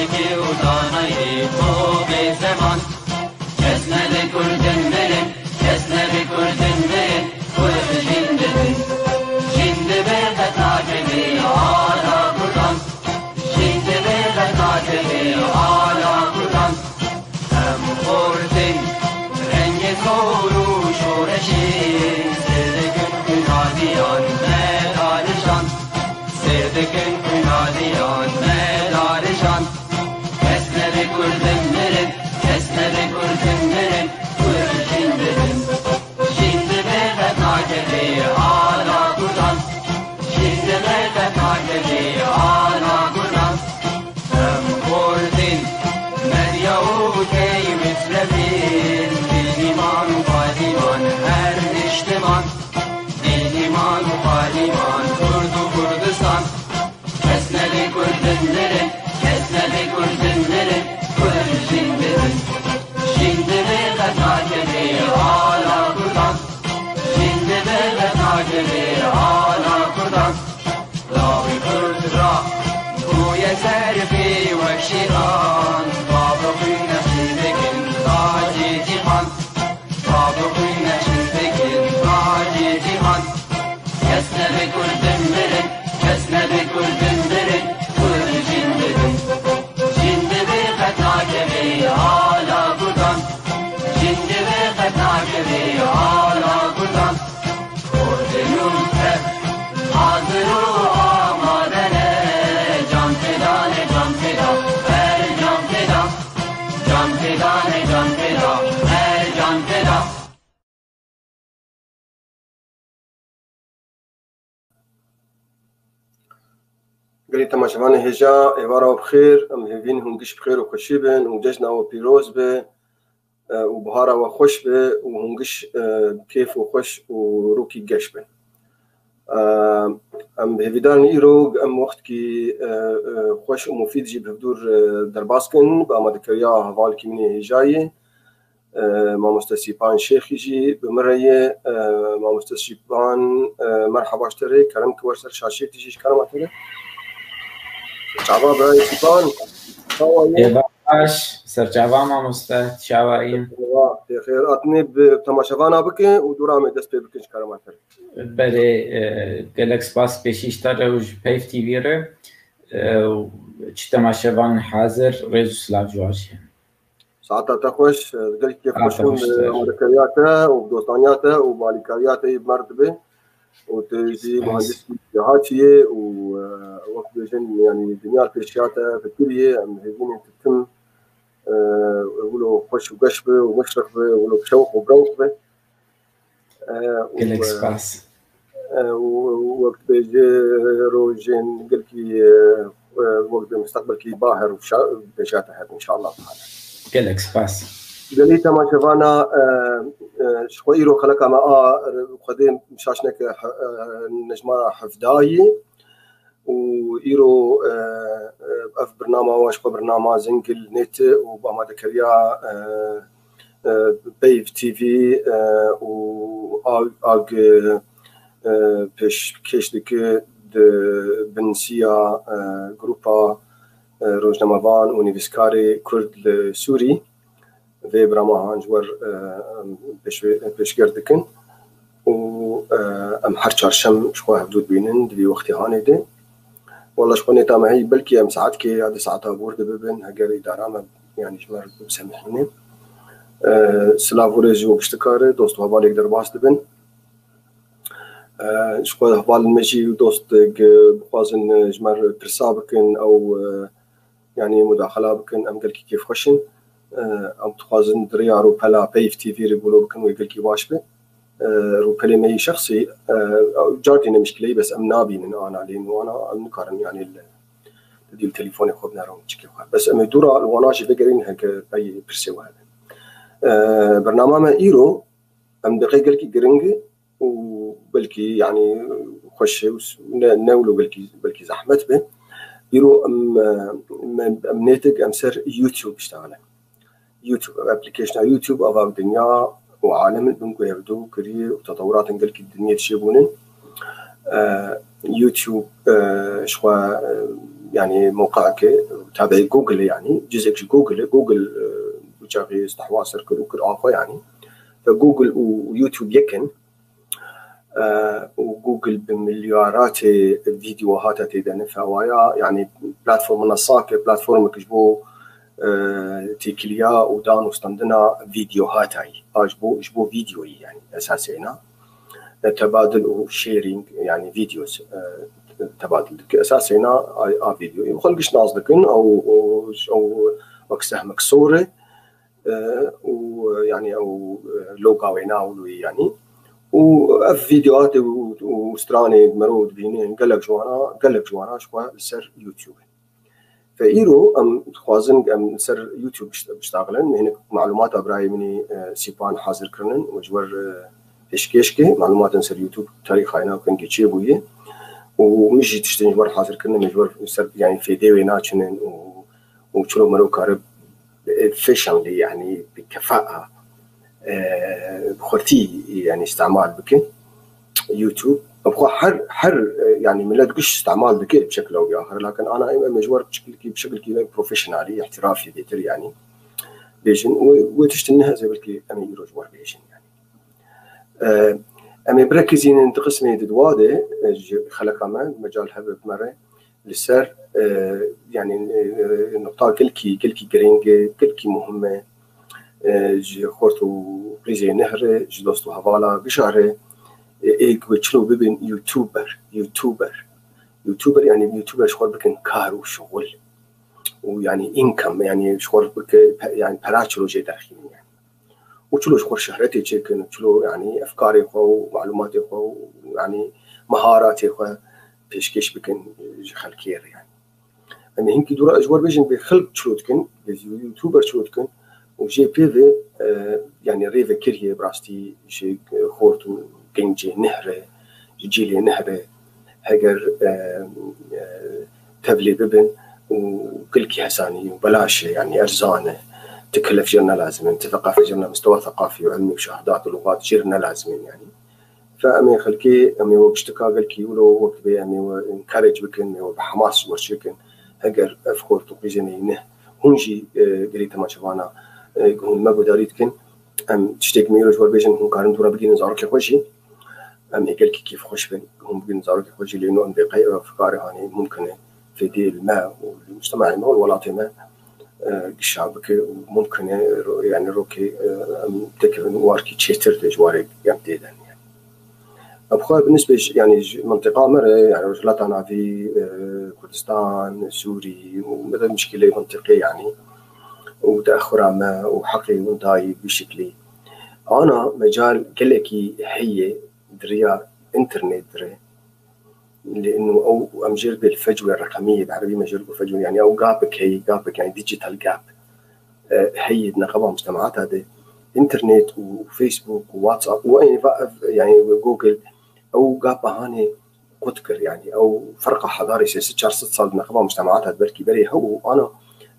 عاشقی و دانایی فوق زمان کس نبی کردن برن کس نبی کردن برن کرد جندبن جندبه قطعجبی آلا کردن جندبه قطعجبی آلا کردن هم خوردن رنگ کور و شورشی سردکن کنادیان مدارشان سردکن کنادیان مدارشان کس نبی کردن برن کس نبی کردن برن کرد جندبن جندبه قطعجبی آلا کردن جندبه قطعجبی آلا کردن هم خوردن مدیا و کی مصرفین دیلیمان و پالیمان هر اجتماع دیلیمان و پالیمان کرد و کردستان کس نبی کردن برن کس نبی کردن برن کرد جندبن جندبه قطعجبی آلا کردن جندبه قطعجبی آلا کردن لاوی کرد را گوی سرفی و شیران بابقی نشیدکن تاجی جیهان بابقی نشیدکن تاجی جیهان کس نبی کردن برن کس نبی کردن برن کرد جندبن جندبه قطعجبی آلا کردن جندبه قطعجبی آلا کردن کردنون تر حاضر و آمادنه جان فدانه جان فدا هر جان فدا جان فدانه جان فدا هر جان فدا گلی تماشاوان هجا ایوارا بخیر ام هیوین هنگش بخیر و خوشی بین و جشن و پیروز به و بهارا و خوش به و هنگش کیف و خوش و روکی گش به ام هیویدان ایرو ام وقت کی خوش و مفید جی بهدور در باسکن با آمادکریا حوال کی منی هجایی ما مستسیبان شیخی جی بمرایه ما مستسیبان مرحبا اشتری کرم که ورسر شاشی تیجیش کرم اتره شعبا برای سیبان باش سرچاوا ما مست شاوائیم بخیر اتنی بتماشاوانا بکن و دورا دست پی بکنش کرم اتره بله گلکس باس پیشیش تر و پیف تیوی ره چی تماشاوان حاضر ریزو سلاف جواجی ساعتا تخوش قلت كيف خوشون مدكرياته ودوستانياته ومالكارياته بمرتبه وتجي مهندس جهاتيه ووقت بيجن يعني الدنيا البيشياته فكريه هيجين تتم يقولوا خوش وقشبه ومشرف يقولوا بشوق وبروق به جلكس باس ووقت بيجي روجين قلكي وقت المستقبل كي باهر وبيشاته ان شاء الله تعالى جلكس باس قليتا ما شفانا شويرو خلقا ما قديم مشاشنك نجمانا حفداي وإيرو أف برنامج واش برنامج زنقل نت وبما ذكريا بيف تي في وآج بيش كيش دك بنسيا جروبا روجنامافان ونيفسكاري كرد سوري في برامج جور بيش قردكن و ام هر چهارشم شو حدود بينن دبي وقتي هانيده والله شو نتا ما هي بلكي ام ساعات كي هذه ساعتها بورد ببن هجر اداره ما يعني جمر بسمحني سلافوريج وبشتكار دوست هبالك درباس دبن شو هبال المجي دوست بقازن جمر برسابكن او يعني مداخله بكن ام قالك كيف خشن ام تخازن دريا روبلا بيف تي في يقولوا بكن ويقالك واش به روبلا مي شخصي جارتي مشكله بس ام نابين انا علين وانا نكرن يعني دي التليفون خدنا رو تشكي بس ام دورا الواناش فكرين هك باي برسيو هذا برنامج ايرو ام دقيقه لك جرينج وبلكي يعني خش ناولو بلكي زحمت به يرو ام ناتج ام سر يوتيوب اشتغل يوتيوب ابلكيشن يوتيوب ابا الدنيا وعالم بنكو يبدو كري وتطورات نقلك الدنيا تشيبونن يوتيوب شوا يعني موقعك تابع جوجل يعني جزء جوجل وجاغي استحواذ سيركل وكل آخر يعني فجوجل ويوتيوب يكن وجوجل بمليارات فيديوهات تيدن فوايا يعني بلاتفورم منصات بلاتفورم كجبو تيكليا ودان وستندنا فيديوهات هاي جبو فيديو يعني اساسينا تبادل وشيرينج يعني فيديوز تبادل اساسينا فيديو وخلقش نازلكن او وكسهمك صوره ويعني او لوغاوينا ولوي يعني وفيديوهات وستراني مرود بينين قالك جوانا شوى سر يوتيوب فإيرو أم خوازن أم سر يوتيوب بشتغلن هنا معلومات أبراهيم مني سيبان حاضر كرنن وجور إشكيشكي معلومات سر يوتيوب تاريخ هنا وكان جيتشي بويه ومشي تشتني جور حاضر كرنن مجور سر يعني فيديو ناتشنن وشلو مرو كارب efficiently يعني بكفاءة بخرتي يعني استعمال بك يوتيوب أبغى حر يعني من لا تقش استعمال بك بشكل أو بآخر لكن أنا إما مجور بشكل كذا بروفيشنالي احترافي بيتر يعني بيجن وتشتنها زي بالكي أمي يروج ور بيجن يعني أمي بركزين انتقسني دواده خلق ما مجال هذا مرة لسر يعني نقطة كلكي جرينج كلكي مهمة جي خورتو بريزي نهر جي دوستو هوالا بشهر ايك ويتشلو ببن يوتيوبر يعني يوتيوبر شغل بكن كار وشغل ويعني انكم يعني شغل بك يعني بلاتشلو جي داخلين يعني وتشلو شغل شهرتي تشيكن تشلو يعني افكاري خو معلوماتي خو يعني مهاراتي خو بيشكيش بكن خلكير يعني أنا هنكي دورا أجوار بيجن بخلق شروتكن بيوتيوبر شروتكن وجي بيفي يعني ريفا كيريه براستي جي خورتو جنجي نهرة جيلي نهرة هجر تبلي ببن وكل كي هساني وبلاش يعني أرزانة تكلف جرنا لازم ثقافة جرنا مستوى ثقافي وعلمي وشهادات ولغات جرنا لازم يعني فأمي خلكي أمي وبشتكا قلكي ولو وقت بي أمي وانكارج بكن وبحماس ورشكن هجر أفخور تقريجني نه هونجي قريتا ما شبانا هون ما بداريتكن أم تشتاق ميروج وربيجن هون كارن دورا بقي نزارك خوشي أمي قلكي كيف خوش بن هون بقي نزارك خوشي لأنه أم بقي أفكاري هاني ممكن في ديل ما والمجتمع ما والولاطي ما الشعبك وممكن يعني روكي تكفن واركي تشيتر تجواري يمتيدن أبخار بالنسبة يعني منطقة مرة يعني رجلاتنا في كردستان سوري ومثل مشكلة منطقية يعني وتأخر ما وحقي ونتاي بشكلي أنا مجال كلكي هي دريا إنترنت دري لأنه أو أمجر بالفجوة الرقمية بعربي مجر بالفجوة يعني أو جابك يعني ديجيتال جاب هي نقابة مجتمعات هذا إنترنت وفيسبوك وواتساب وين يعني جوجل أو جاب هاني قتكر يعني أو فرقة حضاري سياسة 4 6 صار نقابة مجتمعات هذا بركي بري هو أنا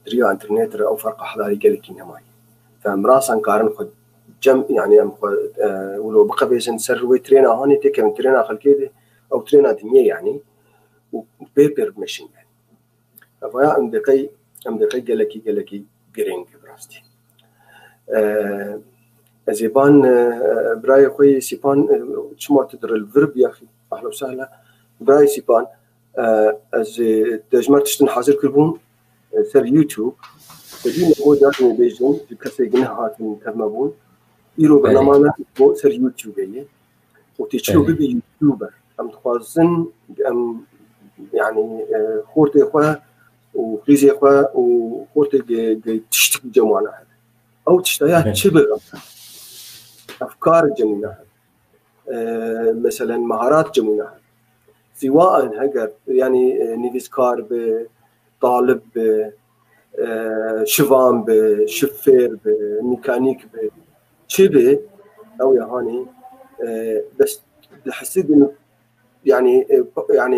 دريا إنترنت أو فرقة حضاري قالك إنما فمراسا كارن خد جم يعني ولو بقى بيزن سر ترينا هاني تكمن ترينا خلكيده أو ترينا دنيا يعني وبيبر ماشين يعني فيا أم دقي قالكي جرينج براستي زيبان براي خوي سيبان شو ما تدر الفرب يا أخي أهلا وسهلا براي سيبان از تجمع تشتن حاضر كلهم سر يوتيوب فدي نقول داخل بيجون في كسر جناحات من كرمبون يرو برنامج مو سر يوتيوب يعني وتشلو ببي يوتيوبر أم تخازن أم يعني خورتي إخوة وفريزي إخوة وخورتي تشتكي جمعنا هذا أو تشتيات شبه أفكار جميلة مثلا مهارات جميلة سواء هجر يعني نيفيسكار بطالب شفام بشفير بميكانيك بشبه أو يهاني بس حسيت إنه يعني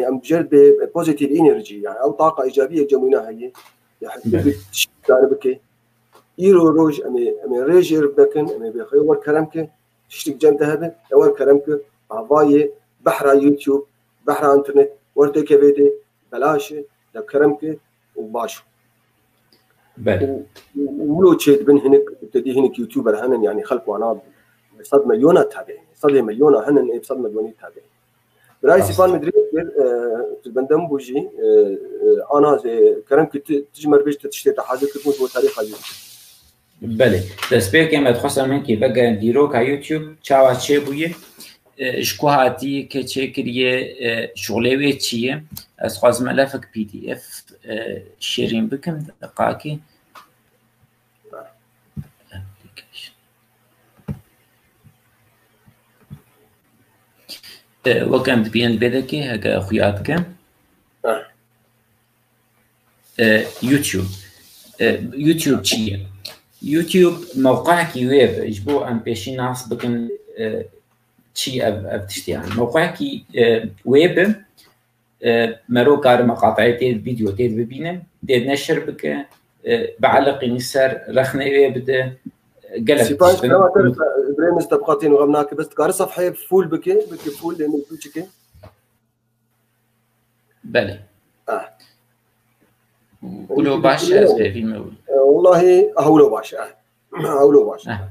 مجرد بوزيتيف إنرجي يعني أو طاقة إيجابية جميلة هي يعني بك يرو روج أمي ريجر بكن أمي بخير وركرمك تشتك جنت هذا وركرمك هواية بحر يوتيوب بحر إنترنت ورتك فيديو بلاش كرمك وباشو بله ولو تشيد بن هنك تدي هنك يوتيوبر هنن يعني خلقوا انا بصد مليونات تابعين صد مليونة هنن بصد مليونات تابعين براي سيفان مدري البندم بوجي انا كرمك تجمر بيش تشتي حاجه كتموت بتاريخ اليوم بله دەستپێک ئێمە دخواستم منکی بەگە دیرۆکە یوتیوب چاوا چێ بوویە شکو هاتی کە چێکریە شغلێ وێ چییە ئەس خوازمە لەفک PDF شێرین بکەم دقاکی وەکەم دبیان بێدەکێ هەگە خویات بکەم یوتیوب چییە؟ يوتيوب موقعك ويب اجبو ام بيشي ناس بكن شي تشتي يعني موقعك ويب مرو كار مقاطعتي فيديو تيد ببينه ديد نشر بك بعلق نسر رخنه ويب ده قلب سيباش انا تعرف ابراهيم استبقاتين وغمناك بس تقاري صفحه فول بك فول لانه توجك بله ولو باشا في المول والله هولو باشا هولو باشا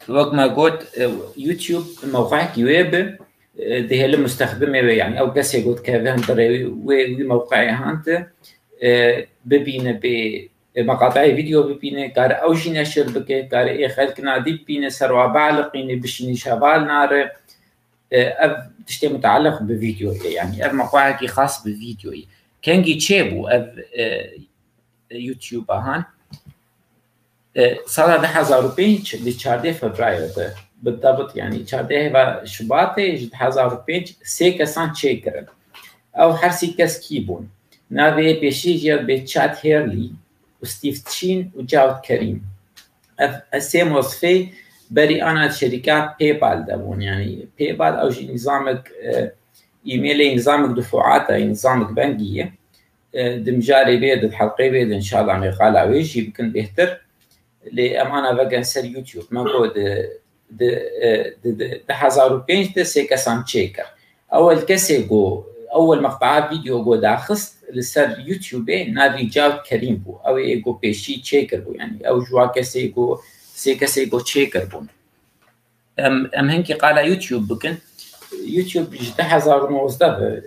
وقت ما قلت يوتيوب موقعك ويب ده المستخدم يعني او قاسي قلت كذا دري وموقعي هانت ببينه بمقاطع فيديو ببينه كار او شي نشر بك كار اي خلق نادي ببينه سروا بعلقين بشني شبال نار تشتي متعلق بفيديو يعني موقعك خاص بفيديو كان جيتشيبو يوتيوب هان سال 2005 ل 4 فبراير بالضبط يعني 4 شباط 2005 سيكسان تشيكر او حرسي كسكيبون نافي بيشيجر بتشات هيرلي وستيف تشين وجاود كريم السيم وصفي بري انا شركات باي بال دابون يعني باي بال او نظامك ايميلي نظامك دفعاته نظامك بنكيه دمجاري بيد الحلقه بيد ان شاء الله عم يقال عويش يمكن بيهتر لامانه بقى نسر يوتيوب ما بود د 2005 سي كسان تشيكر اول كسي جو اول مقطع فيديو جو داخست لسر يوتيوب نافي جاود كريم بو او ايجو بيشي تشيكر بو يعني او جوا كسي جو سي كسي جو تشيكر بو ام هنكي قال يوتيوب بكن يوتيوب 2019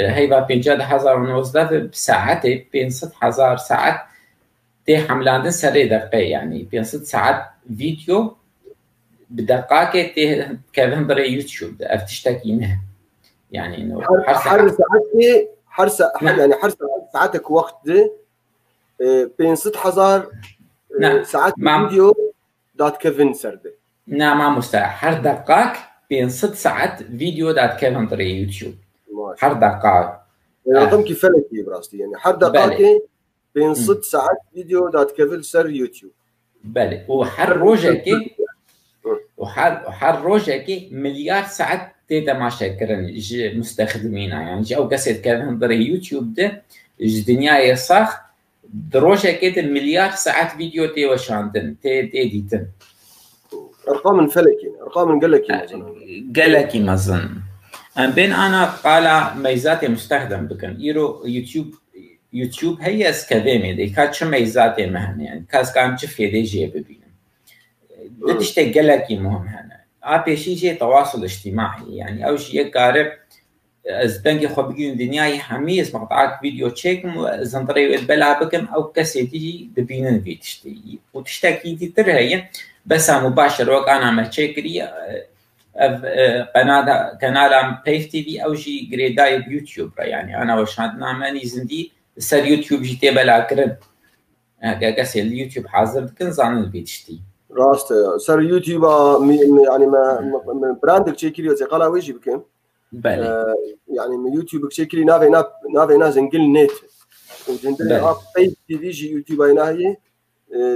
هيبا 50,019 بساعتي بين 6,000 ساعات تي حملاندن سري دقيقة يعني بين 6 ساعات فيديو بدقائق تي كذا بري يوتيوب افتشتكينه يعني انه حر ساعتي يعني حر ساعتك وقت بين 6,000 ساعات فيديو دات كيفن سرده نعم ما مستحيل حر دقائق بين 6 ساعات فيديو دات كيفن بري يوتيوب حر دقائق رقم كيف فلكي براستي يعني حر دقائق بين 6 ساعات فيديو دات كيفل سر يوتيوب بله وحر روجكي وحر روجكي مليار ساعات تيتا ما شكرن مستخدمينها يعني او قصد كان بري يوتيوب ده الدنيا يصخ دروجكي المليار ساعات فيديو تي وشاندن تي ديتن ارقام فلكي ارقام قالكي مثلا بين انا قال ميزاتي مستخدم بكن يرو يوتيوب هي اسكاديمي دي كاتش ميزاتي مهن يعني كاس كان تشفي دي جي ببين تشتي قالكي مهم هنا ابي شي تواصل اجتماعي يعني او شيء قارب از بنكي خو بيجين دنياي حميس مقطعات فيديو تشيك زنطري بلا بكم او كاسيتي ببين في تشتي وتشتكي دي ترهي بس مباشر وقت انا ما تشيكري قناه بيف تي في او شي جريداي بيوتيوب يعني انا وشادنا ماني زندي سر يوتيوب جيتي بلا كرد هكا كاسي اليوتيوب حاضر كن زان الفيدشتي راست سر يوتيوب يعني ما براندك تشيكري قال ويجي بكم يعني من يوتيوب تشيكري نافي زنقل نت وجندل اب بيف تي في جي يوتيوب هي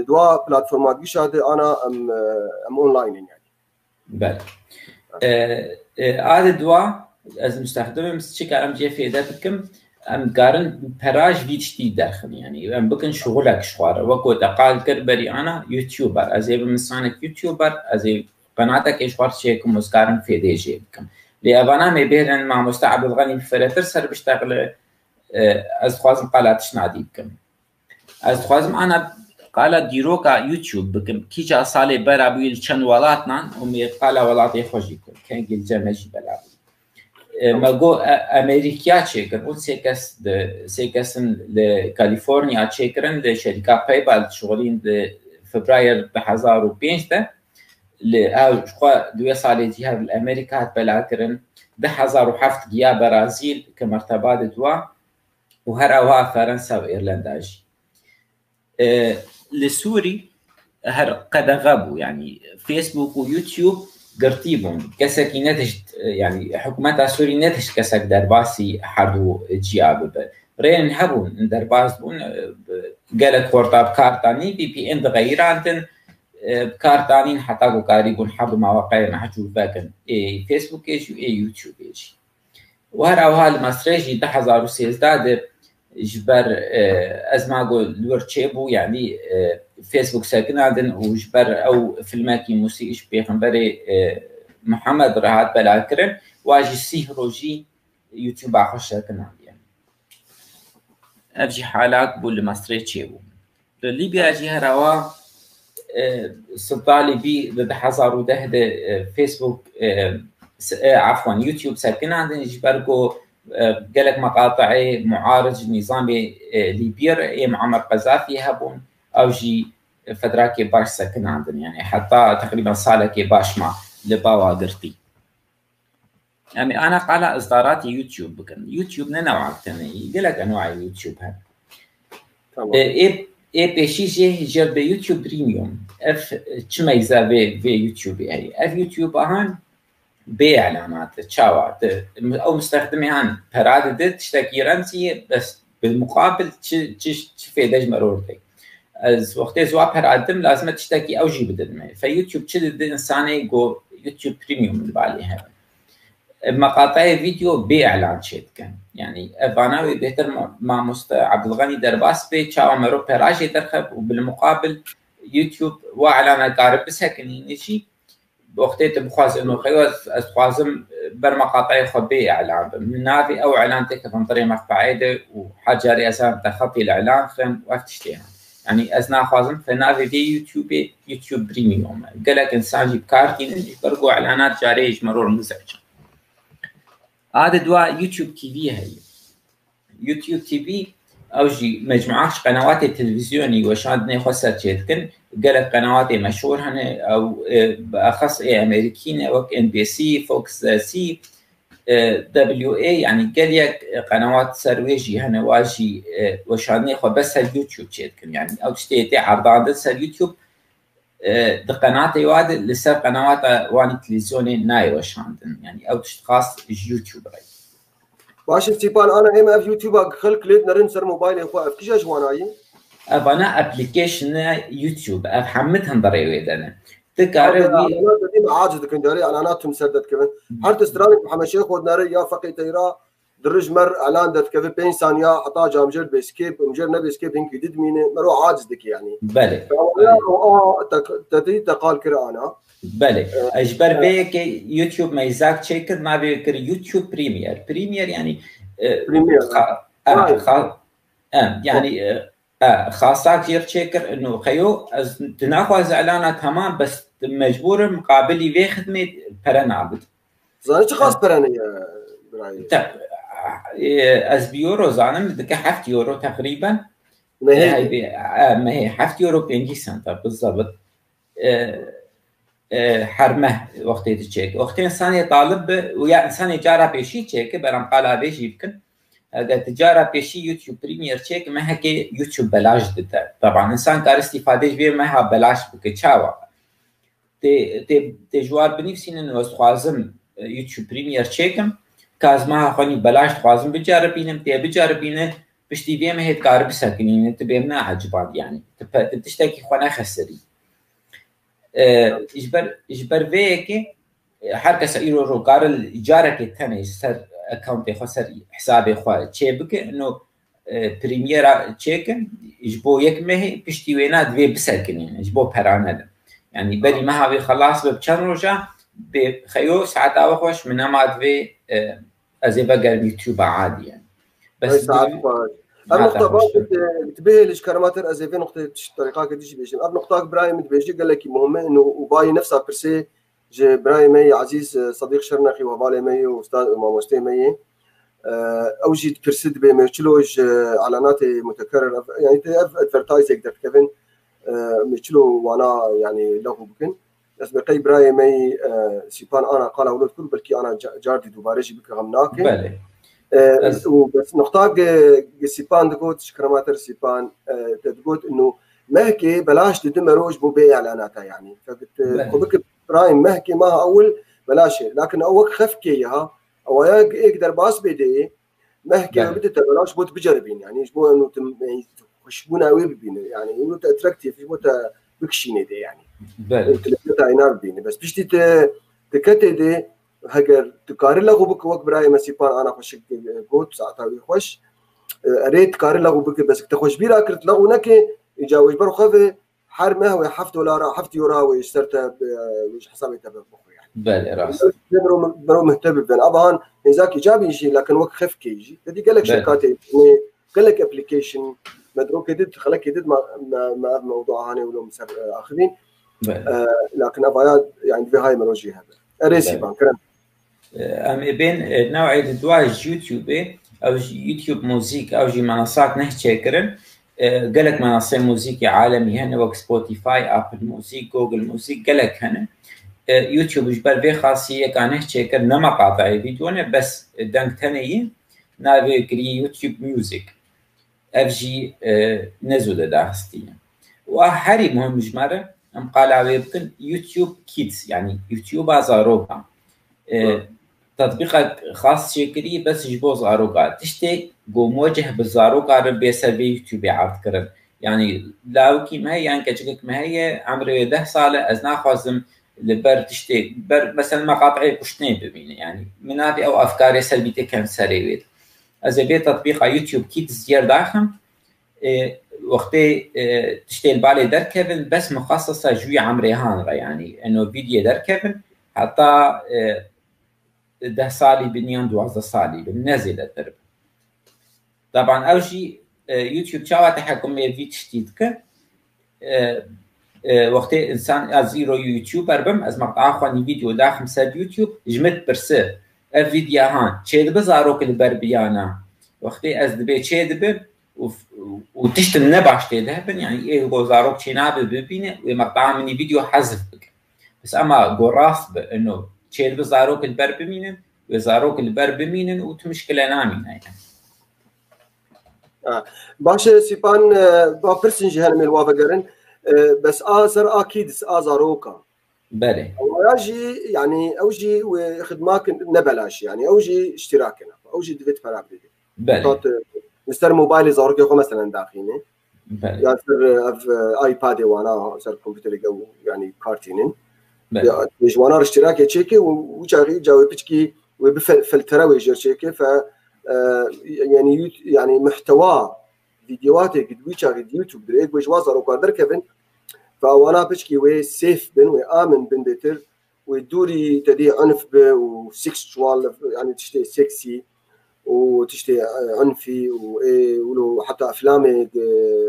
دوا بلاتفورمات بيشاده انا ام اونلاين يعني بله هذا دوا از مستخدم مستشك ام جي فيدتكم ام قارن براج فيدشتي داخل يعني ام بكن شغلك شوار وكو تقال كربري انا يوتيوبر ازي بمسانك يوتيوبر ازي قناتك اشوار شيكم مسكارن في دي جي بكم لأبانا ما بيرن مع مستعب الغني فرتر سر بيشتغل از خوازم قالاتش نادي بكم از خوازم أنا قال ديروكا يوتيوب بكم كيجا صالي برابيل شن ولاتنا ومي قال ولاتي خوجيكم كان جيل جمجي بلابي ما جو أمريكا تشيكر بون سيكسن لكاليفورنيا تشيكرن لشركة باي بال شغالين فبراير بحزار وبينشته لأخوة دوية صالي جهة الأمريكا بلاكرن بحزار وحفت جيا برازيل كمرتبات دوا وهر أوها فرنسا وإيرلندا جي لسوري هر قد غابوا يعني فيسبوك ويوتيوب قرتيبون كسك نتج يعني حكومات سوري نتج كسك درباسي حدو جياب رين هبون درباس بون قالت خورطاب كارتاني بي ان غير عندن بكارتانين حتى قاري يكون حدو مواقع نحجو باكن اي فيسبوك ايش اي يوتيوب ايش وهراوها المسرجي 2013 جبر ازماغو لورتشيبو يعني فيسبوك ساكن عندن وجبر او فيلماكي موسيقى بيغمبري محمد راحت بلاكرن واجي سيهروجي يوتيوب اخش ساكن يعني افجي حالات بول ماستريتشيبو ليبيا جي هراوا سلطالي بي ضد حزار ودهد فيسبوك عفوا يوتيوب ساكن عندن جبركو قالك مقاطعي معارض نظامي ليبيا معمر قذافي هبون او جي فترة كي باش ساكن عندنا يعني حتى تقريبا صالة كي باش مع لباوا قرتي يعني انا قال اصدارات يوتيوب بكن يوتيوب نوع تاني قالك انواع يوتيوب هذا اي بيشي جي جرب يوتيوب بريميوم اف تشميزا في يوتيوب هي اف يوتيوب اهان باعلانات تشاوات او مستخدميان برادة تشتكي رمزي بس بالمقابل تفيدج مرورتي از وقتی زوا برادم لازم تشتكي او جي بدل فيوتيوب تشد انساني جو يوتيوب بريميوم اللي عليها مقاطع فيديو باعلان شيت كان يعني افاناوي بهتر مع عبد الغني درباس بي تشاو مرو براجي ترخب وبالمقابل يوتيوب واعلان قارب بس هيك نشي وقتی تبخواز انه خيوز خوازم برمقاطع خبي اعلان من نافي او اعلان تكفن طريق مقطعيده وحاجه اسام تخطي الاعلان خم وافتشتيها يعني اثناء خوازم فنافي في يوتيوب بريميوم قالك انسان جيب كارتين برقو اعلانات جاريه مرور مزعجه هذا دواء يوتيوب تي في هي يوتيوب تي في او جي مجموعات قنوات التلفزيوني وشان خاصه تشتكن قالت قنوات مشهور هنا او باخص امريكيين او ان بي سي فوكس سي دبليو اي يعني قال قنوات سرويجي هنا واجي وشان خو بس اليوتيوب تشتكن يعني او تشتي عرضات سر يوتيوب قناه يواد لسه قنوات واني تلفزيوني ناي وشان يعني او خاص يوتيوب باش ستيبان انا ام اف يوتيوب خلق ليت نرن سر موبايل اخو اف كيش جواناي ابانا ابلكيشن يوتيوب افهمتهم بريويد انا تكاري انا عاجز كنداري اعلانات مسدد كمان حتى استرالك محمد شيخ ودناري يا فقي تيرا درج مر اعلان دت كيف 40 ثانيه عطا جامجر بسكيب مجر نبي سكيب هنك دد مين مرو عاجز دك يعني بله تدري تقال كره انا بله اجبر بيك يوتيوب ميزاك تشيكر ما بيكر يوتيوب بريمير يعني بريمير يعني خاصة كثير تشكر إنه خيو تناخذ إعلانات تمام بس مجبور مقابل في خدمة برنابد. زاني خاص برني از بيورو زانم بدك 7 يورو تقريبا. ما هي 7 يورو 50 سنت بالضبط. حرمه وقتي تشيك وقتين ثانية طالب ويا إنسان يجارة بيشي تشيك برام قالها بيجي يمكن. تجارة بيشي يوتيوب بريمير تشيك ما هكي يوتيوب بلاش دتا طبعا انسان كار استفاده جبير ما ها بلاش بكتشاوا تي جوار بنفسين انه خوازم يوتيوب بريمير تشيكم كاز ما خوني بلاش خوازم بجربينم تي بجربينه بشتي بيم هيت كار بسكنين تبيمنا عجبان يعني تشتكي خونا خسري اجبر فيكي حركه سيرو رو قار الاجاره كتنه سر اكونت خسر حسابي خو تشيبك انه بريميرا تشيكن يجبو يكمه بشتي وينات في بسكنين يجبو برانا يعني بدي ما هاوي خلاص بكم رجع بخيو ساعات أوخش من أماد في أزي بقى اليوتيوب عادي يعني بس ساعات النقطة بعد تبيه ليش كراماتر أزي في نقطة طريقة كديش بيجي نقطة برايم تبيجي قال لك مهمة إنه وباي نفسها برسي جي برايم مي عزيز صديق شرنخي وبالي مي وأستاذ ماموستي مي أو جيت برسد بمشلوج إعلانات متكررة يعني تعرف أدفرتايزنج ده كيفن مشلو وأنا يعني له بكن بس بقي برايم مي سيبان أنا قال أولاد كل بلكي أنا جاردي دوبارجي بك غمناك وبس نقطة سيبان تقول شكراماتر سيبان تقول إنه مهكي بلاش تدمروج ببيع إعلاناتها يعني فبك برايم مهكي ما أول بلاش لكن أول خفكيها أو يقدر باس بدي مهكي بدت بلاش بوت بجربين يعني يجبون إنه يخشبون قوي ببين يعني إنه تأتراكتيف يجبون بكشيني دي يعني وتلقيتها عينار بيني بس بيش تكتي دي هجر تقارن له بك وقت براي مسيبان أنا خش بوت ساعتها ويخش ريت تقارن له بك بس تخش بيرا كرت له ونك يجاوز برو خذ حرمه ويحفت ولا حفت يورا ويشترته ويش حسابي تبع بخو يعني بله راس برو مهتم بين أبان إنزاك إيجابي يجي لكن وقت خف كيجي بدي قال لك شركات قال لك أبليكيشن مدروك جديد خلك جديد ما موضوع هاني ولا مسر آخرين لكن أبايا يعني في هاي مروجي هذا أريسي بان كرم بين نوعية دواج يوتيوب أو يوتيوب موزيك أو جي منصات نحكي كرن قالك منصة موزيكي عالمي هنا وك سبوتيفاي أبل موزيك جوجل موزيك قالك هنا يوتيوب جبال في خاصية كان نحكي كرن مقاطع فيديونا بس دنك تانيين نافي كري يوتيوب ميوزك أفجي نزول داخستين وحري مهم جمرة أم قال عبيبكن يوتيوب كيدز يعني يوتيوب أزاروكا تطبيق خاص شكري بس يجبو زاروكا تشتي جو موجه بالزاروكا ربي سبي يوتيوب عرض كرن يعني لاوكي ما هي يعني كجك ما هي عمري 10 سالة أزنا خازم لبر تشتي بر مثلا مقاطعي كشتين ببيني يعني من هذه أو أفكاري سلبيتي كان سريويت أزي بيت تطبيق يوتيوب كيدز زيار داخل وقتي تشتي البالي در كيفن بس مخصصة جوي عمري هانغا يعني إنه فيديو در كيفن حتى 10 سالي بنيان 12 سالي بنزل الدرب طبعا أول شيء يوتيوب شاوة تحكمية في تشتيتك وقتي إنسان أزيرو يوتيوبر بم از مقطع خواني فيديو داخل مساد يوتيوب جمت برسه الفيديو هان تشيد بزاروك البربيانا وقتي از دبي تشيد بم وتشتم نباش تيدهبن يعني إيه غوزاروك تشينابه ببينه ومقطع مني فيديو حذف بك بس أما قراص بأنه تشيل بزاروك البربمينن وزاروك البربمينن وتمشكلة نامينة يعني باشا سيبان بابرسنجي هالميل وافقرن بس آزر أكيد آزاروكا بله ويجي يعني أوجي وخدماك نبلاش يعني أوجي اشتراكنا أوجي دفت فرابدي بله مستر موبايل زاروكي خو مثلا داخلين بله يعني سر ايباد وانا سر كمبيوتر جو يعني كارتينين مش وانا اشتراك تشيكي وجاي جاوب بتشكي وبفلتره ويجر تشيكي ف يعني محتوى فيديوهاتي قد ويشا يوتيوب دريك ويش وازر وقدر كيفن فوانا بتشكي وي سيف بن وامن بن بيتر ويدوري تدي عنف وسكشوال يعني تشتي سكسي وتشتي عنفي ولو حتى افلام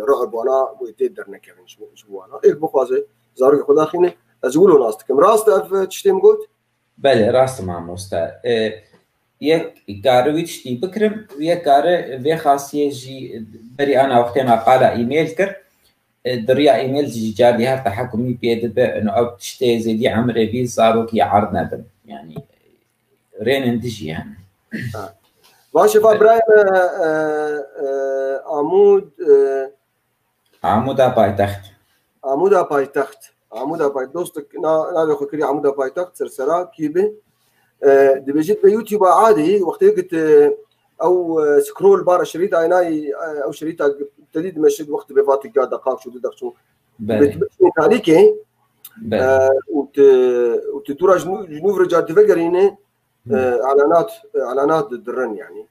رعب وانا ويتدرنا كيفن شو انا ايه بخوازي زارك خدا خينه ازولو ناس كم راست اف تشتي مقول بله راست ما مستا یک کاری تشتی بکرم یک کار وی خاصیه جی بری انا وقتی ما قال ایمیل کر دریا ایمیل جی جاری هر تحکمی بيد به انه او تشتي زي عمري بي زاروك يعرض نبن يعني رين اندجي يعني ماشي فابراهيم عمود بايتخت عمود بايتخت دوستك نابي خكري عمود بايتخت سرسرا كيبه دبجيت بيوتيوب عادي وقت قلت او سكرول بار شريط عيناي او شريط ابتديت مشيت وقت بفات دقائق شو بدك شو بتبقى عليك وتدور جنوب رجال تفكرينه اعلانات الدرن يعني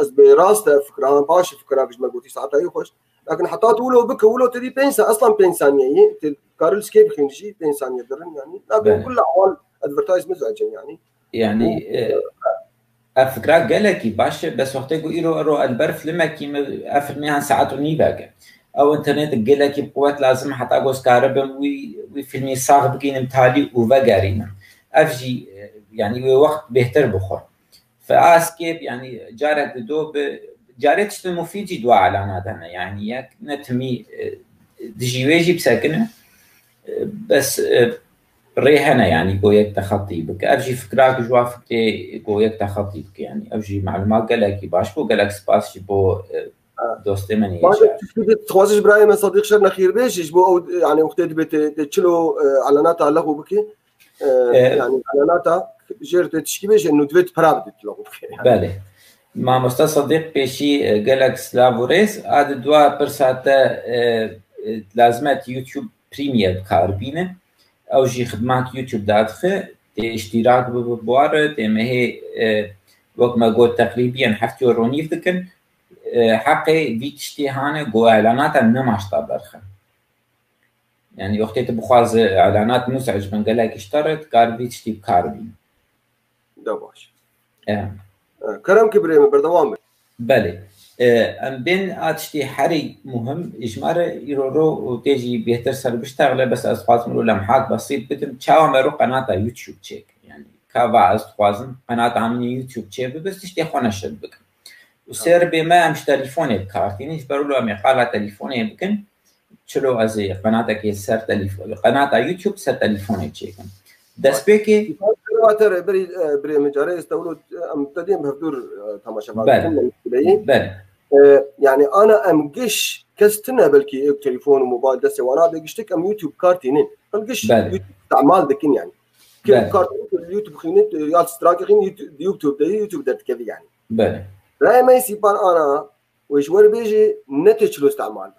از براست فكره باش فكره مش ما قلتي ساعتها يخش لكن حطات ولو بك ولو تدي بينسا اصلا 5 ثانيه كارل سكيب خنجي 5 ثانيه درن يعني لكن كل احوال ادفرتايز مزعجين يعني افكرات قالكي باشا بس وقت يقول يرو البرف لما كي افر ميها ساعات ونيباك او انترنت قالكي بقوات لازم حتى اقوس كهرباء وفيلمي صاغ بقين متالي وفقارينا افجي يعني وقت بيهتر بخور فاسكيب يعني جارت دوب جارتش المفيد دوا اعلانات هنا يعني ياك نتمي دجيويجي بساكنه بس ريحنا يعني قويك تخطي بك افجي فكراك جوا فكري قويك تخطي بك يعني افجي معلومات قالك باش بو قالك سباس بو دوستي مني تخوازش برايم صديق شرنا خير بيش بو يعني وقت تشلو اعلانات له بك يعني اعلانات جرت تشكي بيش انه تفيت برابد له بك بله ما مستصدق بيشي قالك سلافوريس عاد دوا برساتا لازمات يوتيوب بريمير كاربينه او جي خدمات يوتيوب دادخه اشتراك ببوار تما هي وقت ما قلت تقريبا حفتي ورونيف ذكن حقي في تشتيهانه جو اعلانات نماش طابرخه يعني وقت تبخواز اعلانات مزعج من قالك اشترت قال في تشتي بكاربين دباش كلام كبري من بردوام بله ام بين اتشتي حري مهم اجمار يرورو وتيجي بيهتر سر بيشتغل بس اسخواز مرو لمحات بسيط بدم تشاو مرو قناه يوتيوب تشيك يعني كافا اسخوازن قناه عامل يوتيوب تشيك بس تشتي خونا شد بك وسير بما مش تليفوني بكارتين يجبروا له مقاله تليفوني بكن تشلو ازي قناتك يسر تليفون قناه يوتيوب سر تليفوني تشيك دسبيكي واتر بري مجاري استولوا مبتدئين بهدور تماشا بله يعني انا امقش كستنا بلكي تليفون وموبايل دسي وانا بقشتك ام يوتيوب كارتينين فالقش استعمال دكين يعني كل كارتين اليوتيوب خينت ريال اشتراك خين يوتيوب ده كذي يعني بله لا ما يسيبان انا ويشور بيجي نتج له استعمال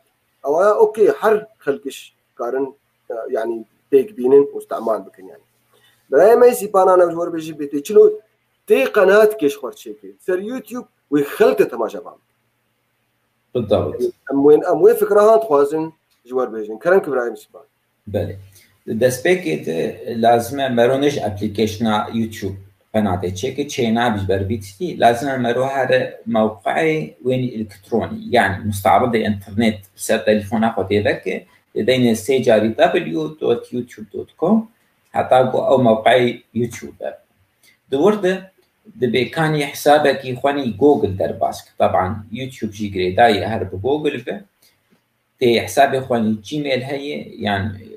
او اوكي حر خلقش كارن يعني تيك بينن واستعمال بكن يعني لا ما يسيبان انا ويشور بيجي بتشلو تي قناه كيش خرشيكي سر يوتيوب ويخلت تماشا بام بالضبط اموين فكرها تخوازن جوار بيجن كلام كبرايم سيبان بله دسبيكت لازم مرونج ابلكيشن يوتيوب قناة تشيك تشينا بجبربيتي لازم نروح على موقعي وين الكتروني يعني مستعرض الانترنت بسر تليفون اخوتي ذاك لدينا سيجاري www.youtube.com حتى او موقعي يوتيوب دورده دبي كان حسابك يخواني جوجل درباسك طبعا يوتيوب جي جريداي هرب جوجل به تي حسابي اخواني جيميل هي يعني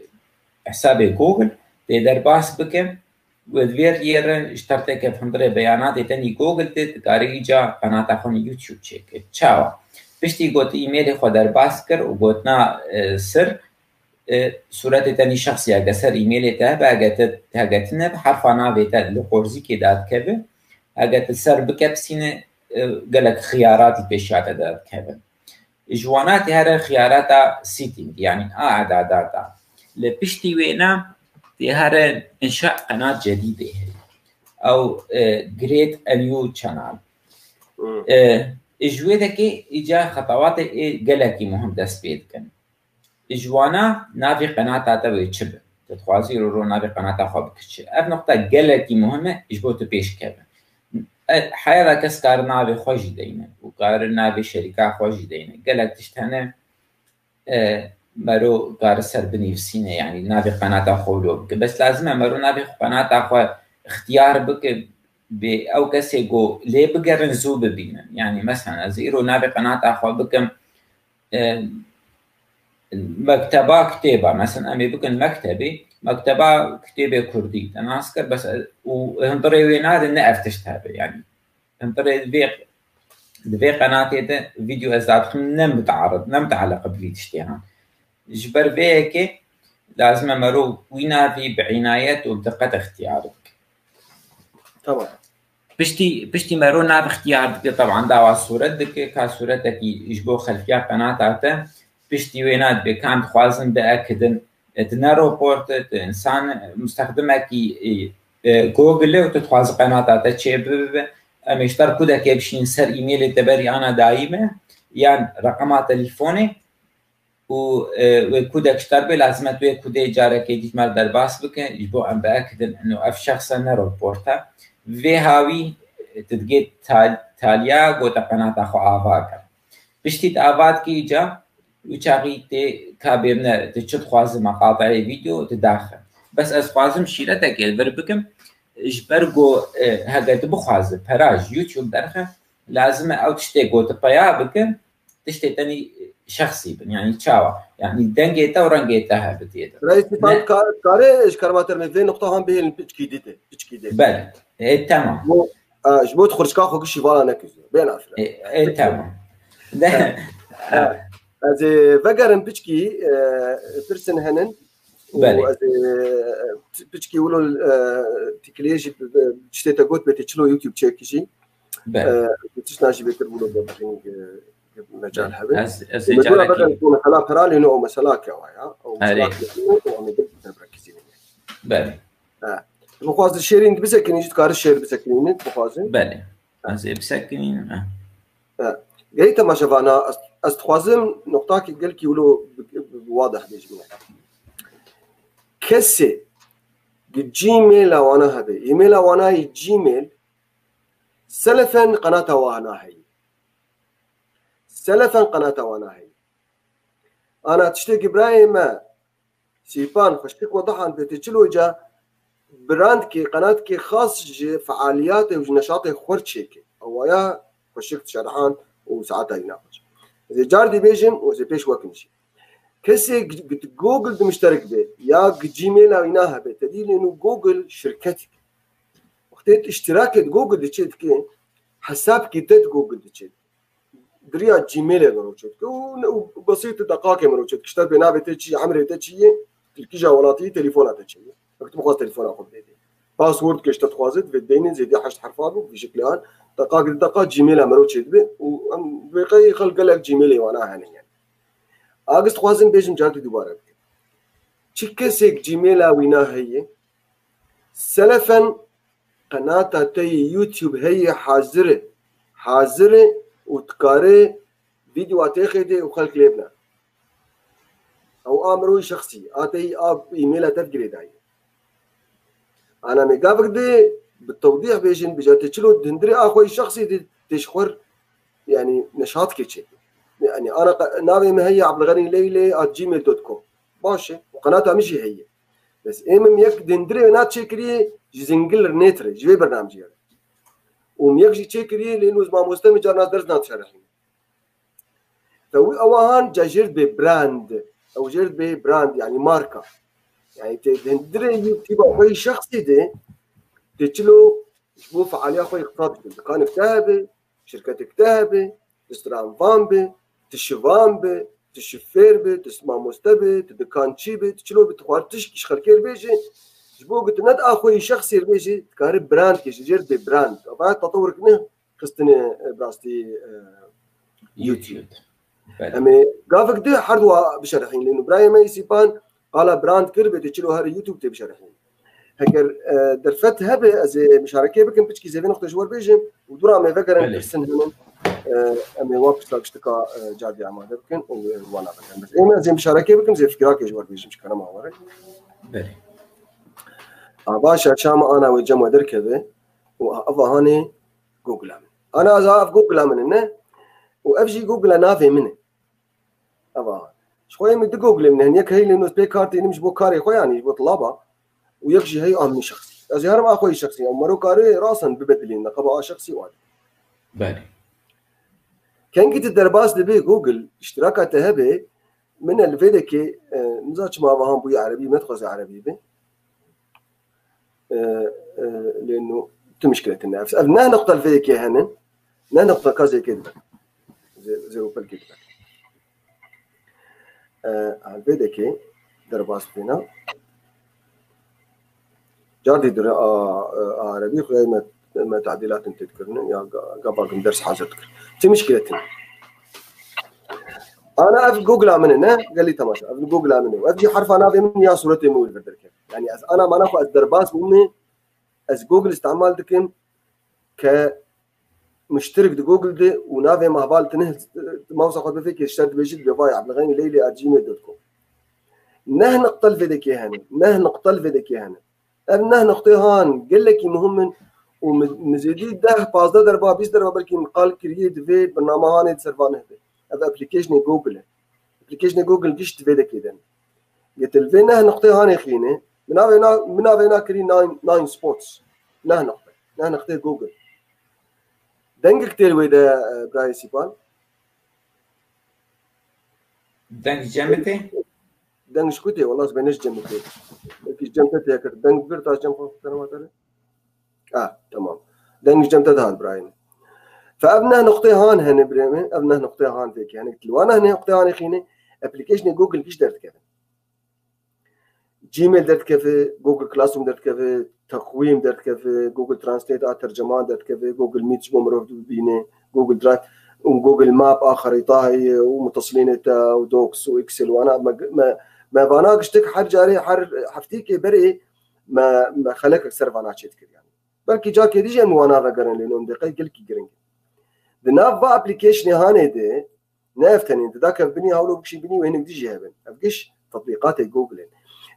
حسابي جوجل تي درباس بكم ودوير يرن اشترتك بحضر بيانات تاني جوجل تقاري جا قناة اخواني يوتيوب تشيك تشاو بشتي قوت ايميل خو درباس كر وقوتنا سر صورت تاني شخصي اگه سر ايميل تهاگتنا بحرفانا بيتا لقورزي كداد كبه اگه سر بكبسينه قالك خيارات البيشات داد كبه جوانات هذا خيارات سيتينج يعني اعدادات لبشتي وينا هذا انشاء قناه جديده او create a new channel اجويدك اجا خطوات قالك مهم دست بيد كن اجوانا نافي قناه تاتا تشب تتخوازي رو نافي قناه خو بكش اف نقطه قالك مهمه اجبوت بيش كبه حياة كسكار نافي خوش دينا وقار نافي شركة خوش دينا قالك تشتهنا مرو قار سر بنفسينا يعني نافي قناة خولو بك بس لازم مرو نافي قناة خو اختيار بك او كسي جو ليه بقرن زوب بينا يعني مثلا زيرو نافي قناة خو بكم مكتبة كتابة مثلا أمي بكن مكتبة كتابة كردي أنا أذكر بس وهنطري وين هذا نعرف تشتهر يعني هنطري دبي قناتي ده فيديو أزاد نم متعلق بفيديو اشتهان جبر بيك لازم مرو وينا في بعناية وبدقة اختيارك طبعا بشتي مرو ناب اختيارك طبعا دعوة صورتك كصورتك يجبو خلفية قناتك بشتي وينات بكام خوازن بأكدن تنارو بورت إنسان مستخدمك جوجل وتتخواز قناة تشيب أم يشتركوا ده كيبشين سر إيميل تبري أنا دائما يعني رقم تليفوني وكودك اشتربي لازم توي كودي جارك يجي مال درباس بك يجبو عم باكد انه اف شخص انا روبورتا في هاوي تدقيت تاليا قوتا قناة اخو آفاكا بشتيت آفات كي جا وشاقيتي كابيرنا تشد خوازم مقاطع فيديو تداخل بس از خوازم شيلتك البربكم اجبرقو هاقا تبخوازم براج يوتيوب درخه لازم او تشتي قوتا بيا بكم تشتي تاني شخصي يعني تشاوا يعني دنجيتا ورنجيتا بتيدا رئيس بان كاري ايش كارماتر من فين نقطه هم به البيتشكيديته بله تمام جبوت خرج كاخو كشي فالا نكز بين افرا تمام از فقرن بيتشكي بيرسن هنن بله بيتشكي ولو تكليجي تشتيتا قوت بتشلو يوتيوب تشيكشي بله بتشناجي بتربولو بخين مجال هذا از جارك يكون خلا قرالي نوع مسلاك او مسلاك وعم بركزين بله بخواز الشيرين بسكن يجي تكار الشير بسكنين بخواز بله از بسكنين جاي ما شفنا استخوازم نقطه كي قال كي ولو واضح بيجي كسي جيميل وانا هذا ايميل وانا جيميل سلفا قناه وانا هي سلفا قناة وانا هي انا تشتكي ابراهيم سيبان خشتك وضحا بتجلو جا براند كي قناة كي خاص فعالياته ونشاطه خورتشيكي او يا خشتك شرحان وساعتها يناقش اذا جاردي بيجم وزي بيش وكنشي كسي جوجل مشترك به يا جيميل او يناها به تدل انه جوجل شركتك وقتت اشتراك جوجل دشيت كي حساب كيتت جوجل دشيت دريا جيميل مروجت وبسيط دقائق مروجت كشتر بنابه تشي عمره تشي تلكيجا ولاتي تليفونات تشي وقت بخواص تليفون اخذ بيدي باسورد كشت تخوازت في الدين زي دي حشت حرفات بشكل هان دقائق جيميل مروجت به وبقي خلق لك جيميل وانا هني يعني اغست خوازن بيجم جات دوباره تشكسك جيميل وينا هي سلفا قناه تي يوتيوب هي حاضره وتكاري فيديوهات اخذه وخلق ليبنا او امره شخصي اتي اب ايميل تفجري داي انا مقابل دي بالتوضيح بيجن بجات تشلو دندري اخوي شخصي دي تشخر يعني نشاط كيتشي يعني انا ناوي مهيا عبد الغني ليلي @gmail.com ماشي وقناتها مش هي بس ام يك دندري ناتشي كري زنجل نيتر جوي برنامج يعني وميجي تشكري لانه ما مستمع جرنا درسنا تشرحين تو اوهان جاجرت ببراند او جرت ببراند يعني ماركه يعني تندري تبقى اخوي شخصي ده تشلو شبو فعاليه اخوي اقتصادي دكان كتابه شركه كتابه تسترام فامبي تشفامبي تشفيربي تسمع مستبي تدكان تشيبي تشلو بتخوار تشكي خلكير بيجي جبو قلت ند اخوي شخصي بيجي تكارب براند كي جرت ببراند وبعد تطور كنه قصتني براستي يوتيوب امي قافك دي حردوا بشرحين لانه ابراهيم يسيبان قال براند كربه تشلو هذا يوتيوب تي بشرحين هكر درفت هبه از مشاركه بكم بتشكي زي نقطه جوار بيجي ودورا ما فكر السن هنا امي واقف تشتكا جادي عماد بكم وانا بكم بس ايما زي مشاركه بكم زي فكراك جوار بيجي مش كلام هوري بله باشا شام انا وجمع دركبه وافهاني جوجل انا ازاف جوجل منه وافجي جوجل نافي منه ابا شويه من جوجل من هيك هي لانه سبي كارتي مش بو كاري خويا يعني بو طلبه ويكشي هي امني شخصي ازهر ما اخوي شخصي امرو كاري راسا ببدلين نقبه شخصي واحد بله كان جيت الدرباس دبي جوجل اشتراكات هبه من الفيديكي مزاج ما فهم بو عربي ما تخص عربي به لانه مشكله النفس ابناء نقطه الفيديكي هنا نقطه كذا كده زي وبل كده الفيديكي درباس بينا جاردي در عربي خويا ما تعديلات انت تذكرنا يا قبل درس حاجه تذكر مشكلتنا انا في جوجل مننا قال لي تماشى في جوجل منه واجي حرف انا في من يا صورتي مو الفيديكي يعني انا ما ناخذ الدرباس مني از جوجل استعمال دكن ك مشترك دي جوجل دي ونافي مع بال تنه موثق بفيك اشترك بيجي بفاي عبد الغني ليلي @gmail.com نه نقتل في ذيك هنا نه نقتل في ذيك هنا نه نقطي هان قال لك مهم ومزيدي ده باز ده دربا بيس دربا بلكي مقال كرييت في برنامج هاني تسرفان هذا هذا ابلكيشن جوجل ابلكيشن جوجل كيش تفيدك كده قلت الفينا نقطي هاني خينه منافينا كري 9 سبوتس نه نقطي جوجل دنگ كتير ويدا براي سيبان دنگ جمتي دنگ شكوتي والله سبينش جمتي كيش جمتي هكر دنگ برتاش جمتي كلامات تمام دنج جمتت هذا براين فابنا نقطه هان هنا بريمه ابنا نقطه هان فيك يعني قلت له انا هنا نقطه هان خينه ابلكيشن جوجل كيش درت كيف جيميل درت كيف جوجل كلاس روم درت كيف تقويم درت كيف جوجل ترانسليت ترجمان درت كيف جوجل ميت بمرو بينه جوجل درايف وجوجل ماب اخر يطاهي ومتصلين ودوكس واكسل وانا ما باناقش تك حر جاري حر حفتيك بري ما خلك سيرفانات شيت يعني بلكي جاك يجي وانا فقرن لانهم دقيقه كل جرين دنافا ابلكيشن هاني دي نافتني انت ذاك بني هاولو بشي بني وين بدي هبن ابقش تطبيقات جوجل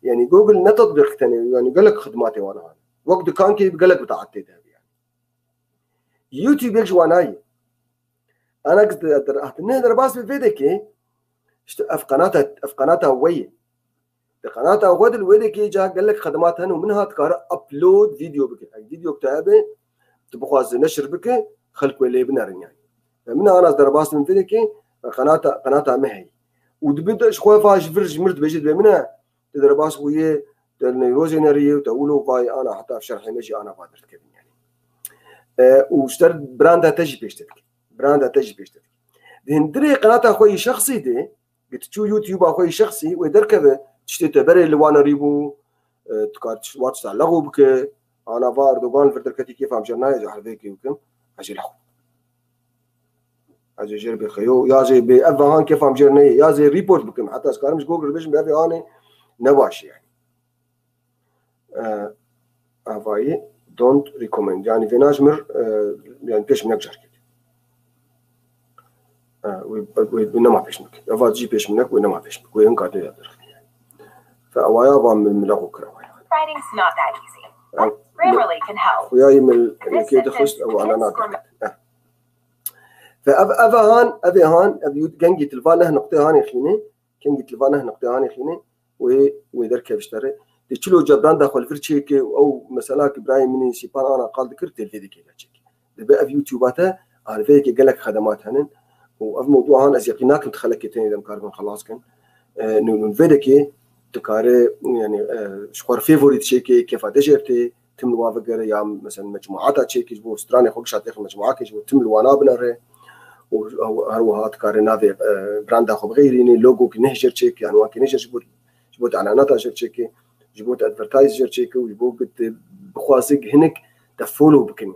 يعني جوجل ما تطبيق ثاني يعني قال لك خدماتي وانا هذا وقت كان كي قال لك بتاعتي ده يعني يوتيوب يجي واناي انا قد نقدر باس بفيدك افقناتها وين قناتها وغد الويدك جا قال لك خدماتها ومنها تكار ابلود فيديو بك فيديو بتاعه تبغى نشر بك خلق ولا بنارن يعني منها انا درباس من فيديك قناتها مهي ودبدا شويه فاش فرج مرت بجد منها درباس ويا النيروزينري وتقولوا باي انا حتى في شرحي ماشي انا قادر كذا يعني واشترت براند تجي بيشترك براند تجي بيشترك دهندري قناتها اخوي شخصي دي قلت شو يوتيوب اخوي شخصي ويدركبه تشتي تبري اللي وانا ريبو تكارت واتس تعلقوا بك انا فار دوغان فردركتي كيف عم جرناي جا حذيك يمكن اجي لحو اجي جربي خيو يا زي بافهان كيف عم جرناي يا زي ريبورت بكم حتى اسكار مش جوجل بيش بافي اني نواش يعني افاي دونت ريكومند يعني في ناس مر يعني بيش منك جركت وينما بيش منك افا جي بيش منك وينما بيش منك وين قاعد يقدر فأوايا من ملاقو كروايا. Writing's not that easy. Grammarly can help. وياي من كيد خست أو على نادر. فأفهان أبيود جنجي تلفانه نقطة هاني خينه جنجي تلفانه نقطة هاني خينه ويدرك بيشتري تشلو جبران داخل فرشيك أو مثلا إبراهيم مني سيبان أنا قال ذكرت الفيديو كذا شيء. ده في يوتيوباته على فيك قال لك خدمات هنن وفي موضوع هان أزيقناك متخلك تاني إذا مكاربن خلاص كان نفيدك تكاره يعني شخور فيفوريت شيكي كيف تجرتي تم الوافقر يا مثلا مجموعات شيكي جو استراني خوش عطيك مجموعات جو تم الوانا بنره وهروها تكاره نافي براند اخو بغيريني لوجو كنهجر شيك يعني وان كنهجر جبوت اعلانات شيكي جبوت ادفرتايزر شيكي وجبوت بخوازق هنك تفولو بكن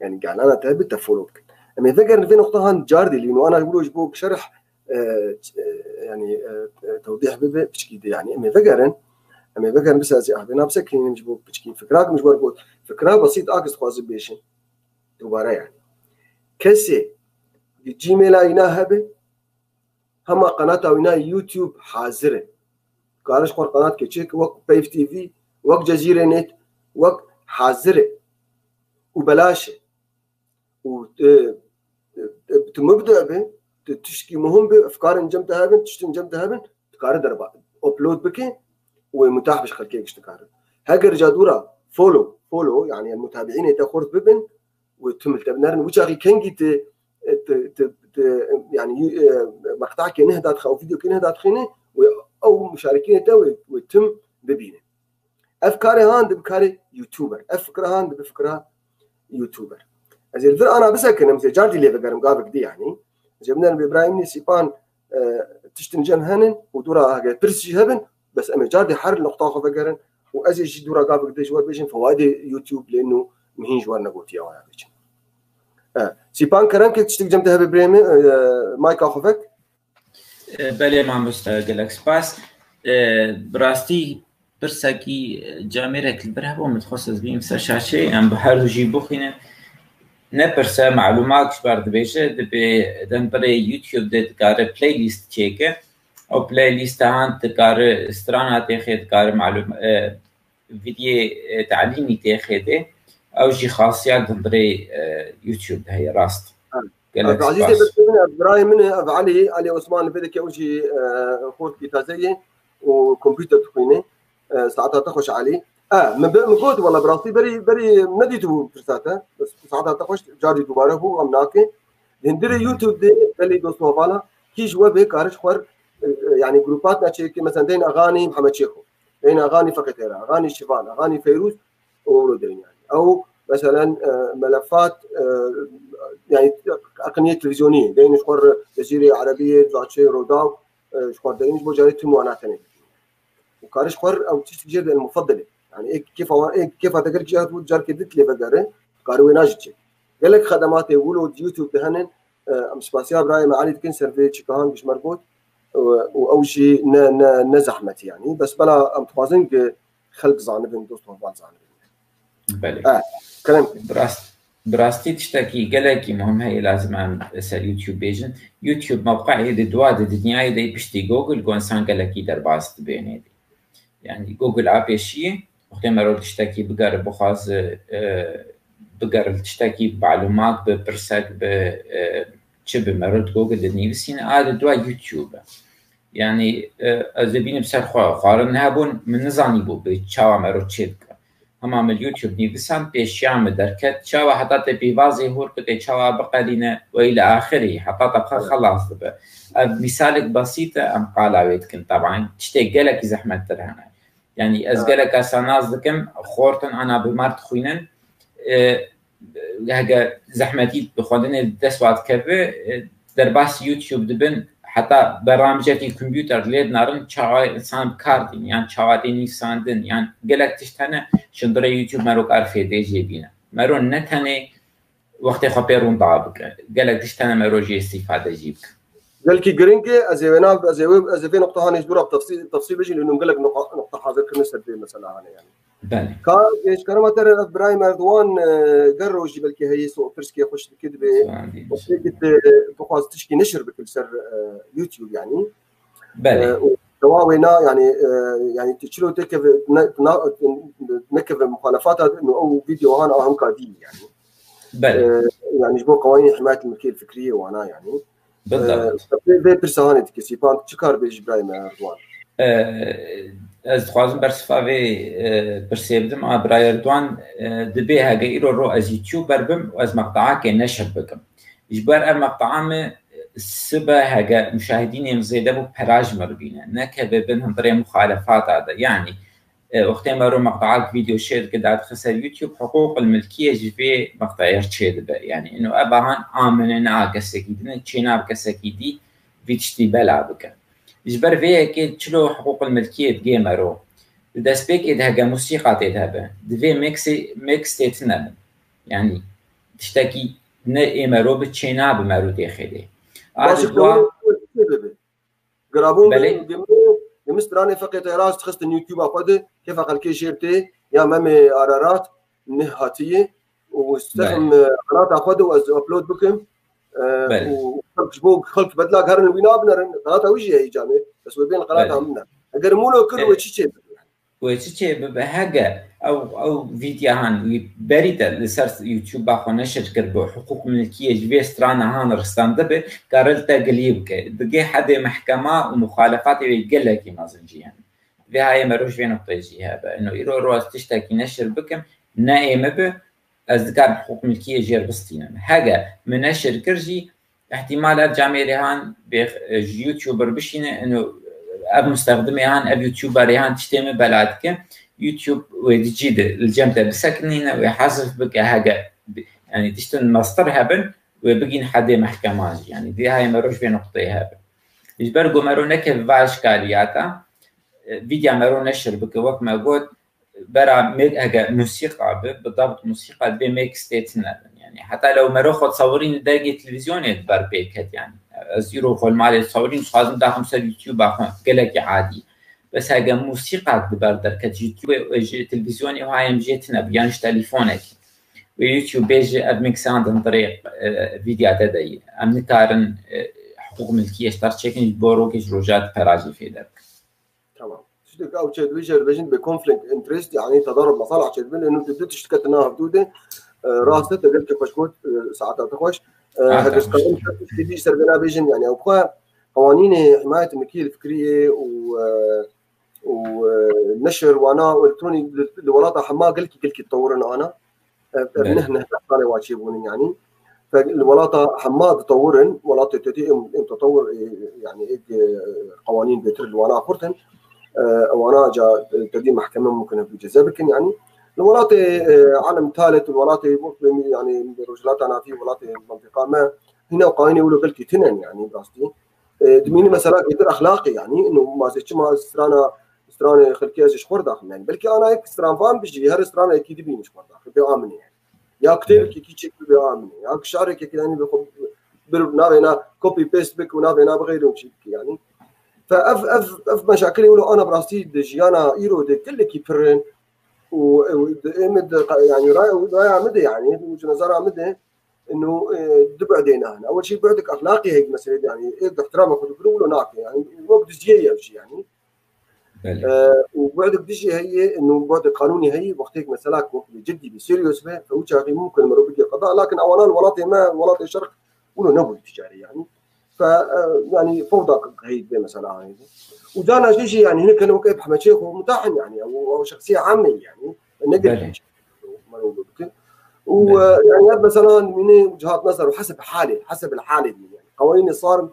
يعني اعلانات هبت تفولو بكن اما فكر في نقطه هان جاردي لانه انا اقول جبوك شرح يعني توضيح بشكل يعني أما فكرن بس هذه أحبنا بسكين نجيبه بشكل فكرة مش بربط فكرة بسيط أقصد خاصة بيشن دوباره يعني كسي الجيميل أينها به هم قناة أينها يوتيوب حاضرة قالش قر قناة كتشيك وق بايف تي في وق جزيرة نت وق حاضرة وبلاش وتمبدأ به تشكي مهم بأفكار جمتها بن تشتم جمتها بن تقارن دربا أبلود بكي ومتاح بشكل كيف تقارن هاجر جادورا فولو يعني المتابعين يتخورت ببن وتمل تبنرن وجاغي كنجي يعني مقطع كنه دات أو فيديو كنه دات خينه أو مشاركين تو ويتم ببينه أفكاري هان بفكاري يوتيوبر أفكار هان بفكرها يوتيوبر أزي الفرق أنا بس كنا مثل جاردي اللي بقرم قابك دي يعني جبنا بإبراهيم سيبان تشتن جم هنن ودورا هاجر ترسج هبن بس أما جاردي حر نقطة خفقرن وأزي جي دورا قابك دي جوار بيجن فوائد يوتيوب لأنه مهين جوار نقولتي أو يعني بيجن سيبان كرنك تشتك جمتها بإبراهيم مايك أخفك بله ما مستقلك سپاس براستي برساكي جاميرك البرهبو متخصص بيم سرشاشي ام بحر جي بخينه نپرسه معلومات شبار دبیشه دن برای یوتیوب دکاره پلیلیست چیکه او پلیلیست هان دکاره استرانات خید کار معلوم ویدیو تعلیمی تخیده او جی خاصیات دن برای یوتیوب ده هی راست. عزیزي بس براي من علي عثمان بدك اوجي خود كتازيه وكمبيوتر تقيني ساعتها تخش علي من قلت والله براسي بري نديتو فرساته بس ساعتها تخش جاري دوباره هو امناكي هندري يوتيوب دي اللي دوستو فالا كيش وبه كارش خور يعني جروباتنا تشيكي مثلا دين اغاني محمد شيخو دين اغاني فقتيرا اغاني شيفان اغاني فيروز ورودين يعني او مثلا ملفات يعني أقنية تلفزيونية دين شخور جزيرة عربية زاتشي روداو شخور دين بوجاري تمواناتني وكارش خور أو تشتجر المفضلة يعني كيف هتقدر جار كدت لي بقرة كاروي ناجتشي قال لك خدمات يقولوا يوتيوب دهنن مسباسيا براي معالي تكن سيرفي تشيكاهان مش مربوط أو شيء نزحمت يعني بس بلا أم توازن خلق زانبين دوستهم بعض زانبين. بله. كلام. براستی تشتكي قالكي مهم هي لازم عن سال يوتيوب بيجن يوتيوب موقعي دواد الدنيا دي بشتي جوجل كونسان قالكي درباست بيني دي يعني جوجل عابيشي وقت ما رو تشتكي بقر بخاز بقر تشتكي معلومات ببرسك بشب مرد جوجل النيفسين هذا دوا يوتيوب يعني زبين بسر خارن هابون من نزاني بو بتشاو مرد شد همام اليوتيوب نيفسان بيشيام دركت شاوا حطت بيوازي هور كتي شاوا بقالينا والى اخره حطت خلاص مثالك بسيطه ام قالاويتكن طبعا تشتي قالك زحمه ترهنا يعني ازقلك اساناز دكم خورتن انا بمارت خوينن هاجا زحمتي بخوندن دسوات كبه درباس يوتيوب دبن حتى برامجتي كمبيوتر ليد نارن شاوا انسان كاردين يعني شاواتيني ساندن يعني قالك تشتنا شندرا يوتيوب مرو كارفي دي جيبينا مرو نتاني وقت خبرون ضابك قالك تشتنا مرو جي استفاده جيبك قالكي جرينكي ازي نقطه هاني جدور بتفصيل بيجي لانه قال لك نقطه حاضر كنسر مثلا هاني يعني بله كان ايش كان متر ابراهيم اردوان قرروا يجيب لك هي سوق فرسكي يخش كذبه قلت بخاص تشكي نشر بكل سر يوتيوب يعني بله دواوينا يعني تشيلوا تكف نكف مخالفات انه او فيديو هان اهم قادين يعني بله يعني جبوا قوانين حمايه الملكيه الفكريه وانا يعني بالضبط في برسانه كسيبان تشكر بيج ابراهيم اردوان از خوازم برسفاوی برسیبدم ابراهیم اردوان دبی هاگه ایرو رو از یوتیوب بربم و از مقطعه که نشر بکم اجبار ام مقطعه سبا هاگه مشاهدین زیده بو پراج مربینه نکه ببینهم برای مخالفات هذا يعني وقتی ما رو مقطعات فيديو شير كده خسر يوتيوب حقوق الملكيه جفي مقطع شير به يعني انه اباهن امننا كسكيدنا تشينا كسكيدي فيتشتي بلا بك اجبر فيه كي تشلو حقوق الملكيه جيمرو داس بيك هاجا موسيقى تذهب دفي ميكس تتنا يعني تشتكي نيمرو بتشينا بمرو داخلي هذا قرابون يمستراني فقط راس تخست اليوتيوب اخذ كيف اقل كي شيرتي يا مامي ارارات نهاتيه واستخدم قناه اخذ وابلود بكم خلق بدلا قرن وينابنا قناه وجهي هي جامع بس وبين القناه همنا اگر مولو كل وشيء بهاجا او فيديو هان بريده لسر يوتيوب اخو نشر كربو حقوق ملكيه جبي سترانا هان رستاندبه قارلتا قليبك دقي حد محكمه ومخالفات يقول لك مازنجي يعني في هاي مروج في نقطه يجي هذا انه يرو روز تشتكي نشر بكم نائمه به أصدقاء حقوق ملكية جير بسطينا هاجا من نشر كرجي احتمال الجامعة هان يوتيوبر بشينا إنه أب مستخدمي هان أب يوتيوبر هان تشتمي بلادك يوتيوب ويجيد الجامعة بسكنينا ويحاسب بك هاجا يعني تشتن مصدر هبن وبقين حد محكمات يعني دي هاي مروج في نقطة هبن يجبرقوا مرو نكف واشكالياتا فيديو مرو نشر بك وقت ما قلت برا هاجا موسيقى بالضبط موسيقى بميكس ستيتنا يعني حتى لو مروخ تصورين دقيقة تلفزيون بر بيكت يعني زيرو خل مال تصورين خازم داخل سر يوتيوب قالك عادي بس هاجا موسيقى بر دركت يوتيوب تلفزيوني وهاي مجيتنا بيانش تليفونك ويوتيوب بيجي ادمكسان عن طريق فيديوهات دي ام نكارن حقوق ملكيه اشتر تشيكن بوروكيش روجات براجي في ذلك. تمام. تشتك او تشد ويجر بيجن بكونفليكت انترست يعني تضارب مصالح تشد انه تبدا تشتكت انها حدوده راسته تقدر كفشكوت ساعات تخش هذا القانون تبي سربنا بيجن يعني او قوانين حمايه الملكيه الفكريه ونشر وانا الكتروني الولاطه حما قلت تطورنا انا نحن انا واجبون يعني فالولاطه حما تطورن ولاطه تطور يعني قوانين بيتر وانا فرتن وانا جا تدي محكمه ممكن في جزابكن يعني الولاطه عالم ثالث الولاطه يعني رجلات انا في ولاطه منطقه ما هنا قوانين يقولوا قلت تنن يعني براستي دميني مثلا كثير اخلاقي يعني انه ما زيت ما استرانه خلقيه ايش خور داخل يعني بلكي انا هيك استران فاهم بيجي هر استرانه اكيد بيني خور داخل بيامن يعني يا كثير كي تشيك بيامن يا شعرك كي يعني بنابينا كوبي بيست بك ونابينا بغيرهم شيء يعني فاف مشاكل يقولوا انا براستي دجيانا ايرو دي كل كيفرن ومد يعني راي عمده يعني وجه نظر عمده انه دبعدينا هنا اول شيء بعدك اخلاقي هيك مثلا يعني ايه احترامك وتقولوا ناقي يعني وقت دجيه شيء يعني وبعدك دجيه هي انه بعد قانوني هي وقتك مثلا جدي بسيريوس به فوجه ممكن مروا بيجي قضاء لكن اولا الولاطه ما ولاطه الشرق يقولوا نبوي تجاري يعني ف يعني فوضى هي مثلا هاي وجانا شيء يعني هنا كانوا كيف احمد شيخ ومتاحن يعني او شخصيه عامه يعني نقدر ويعني مثلا من وجهات نظر وحسب حسب الحاله يعني قوانين صار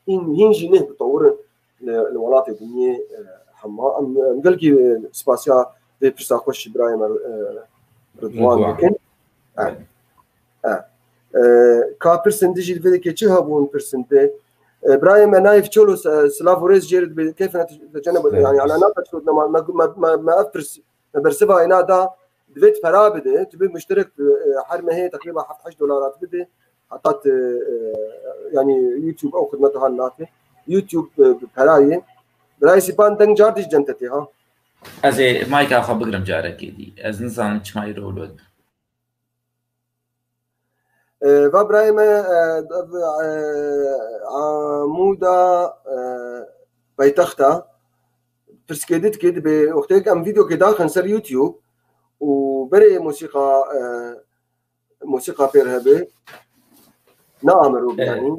ينجي نه تطور الولايات الدنيا حما قال سباسيا في برسا خوش ابراهيم رضوان لكن كا برسنتيج الفيديو كيتشهبون برسنتي ابراهيم نايف تشولو سلافوريز جيرد كيف نتجنب يعني على نقطه ما افرس برسبها هنا دا دفيت فرابده تبي مشترك حرمه هي تقريبا $11 بدي حطت يعني يوتيوب او خدمتها النافه يوتيوب براي سيبان دنج جاردش جنتتي ها از مايك اخا بقرم جارك دي از نظام تشماي رولود فابراهيم عمودا بيتختا برسكيدت كده بوقتك ام فيديو كده خنسر يوتيوب وبري موسيقى بيرهبه نامرو يعني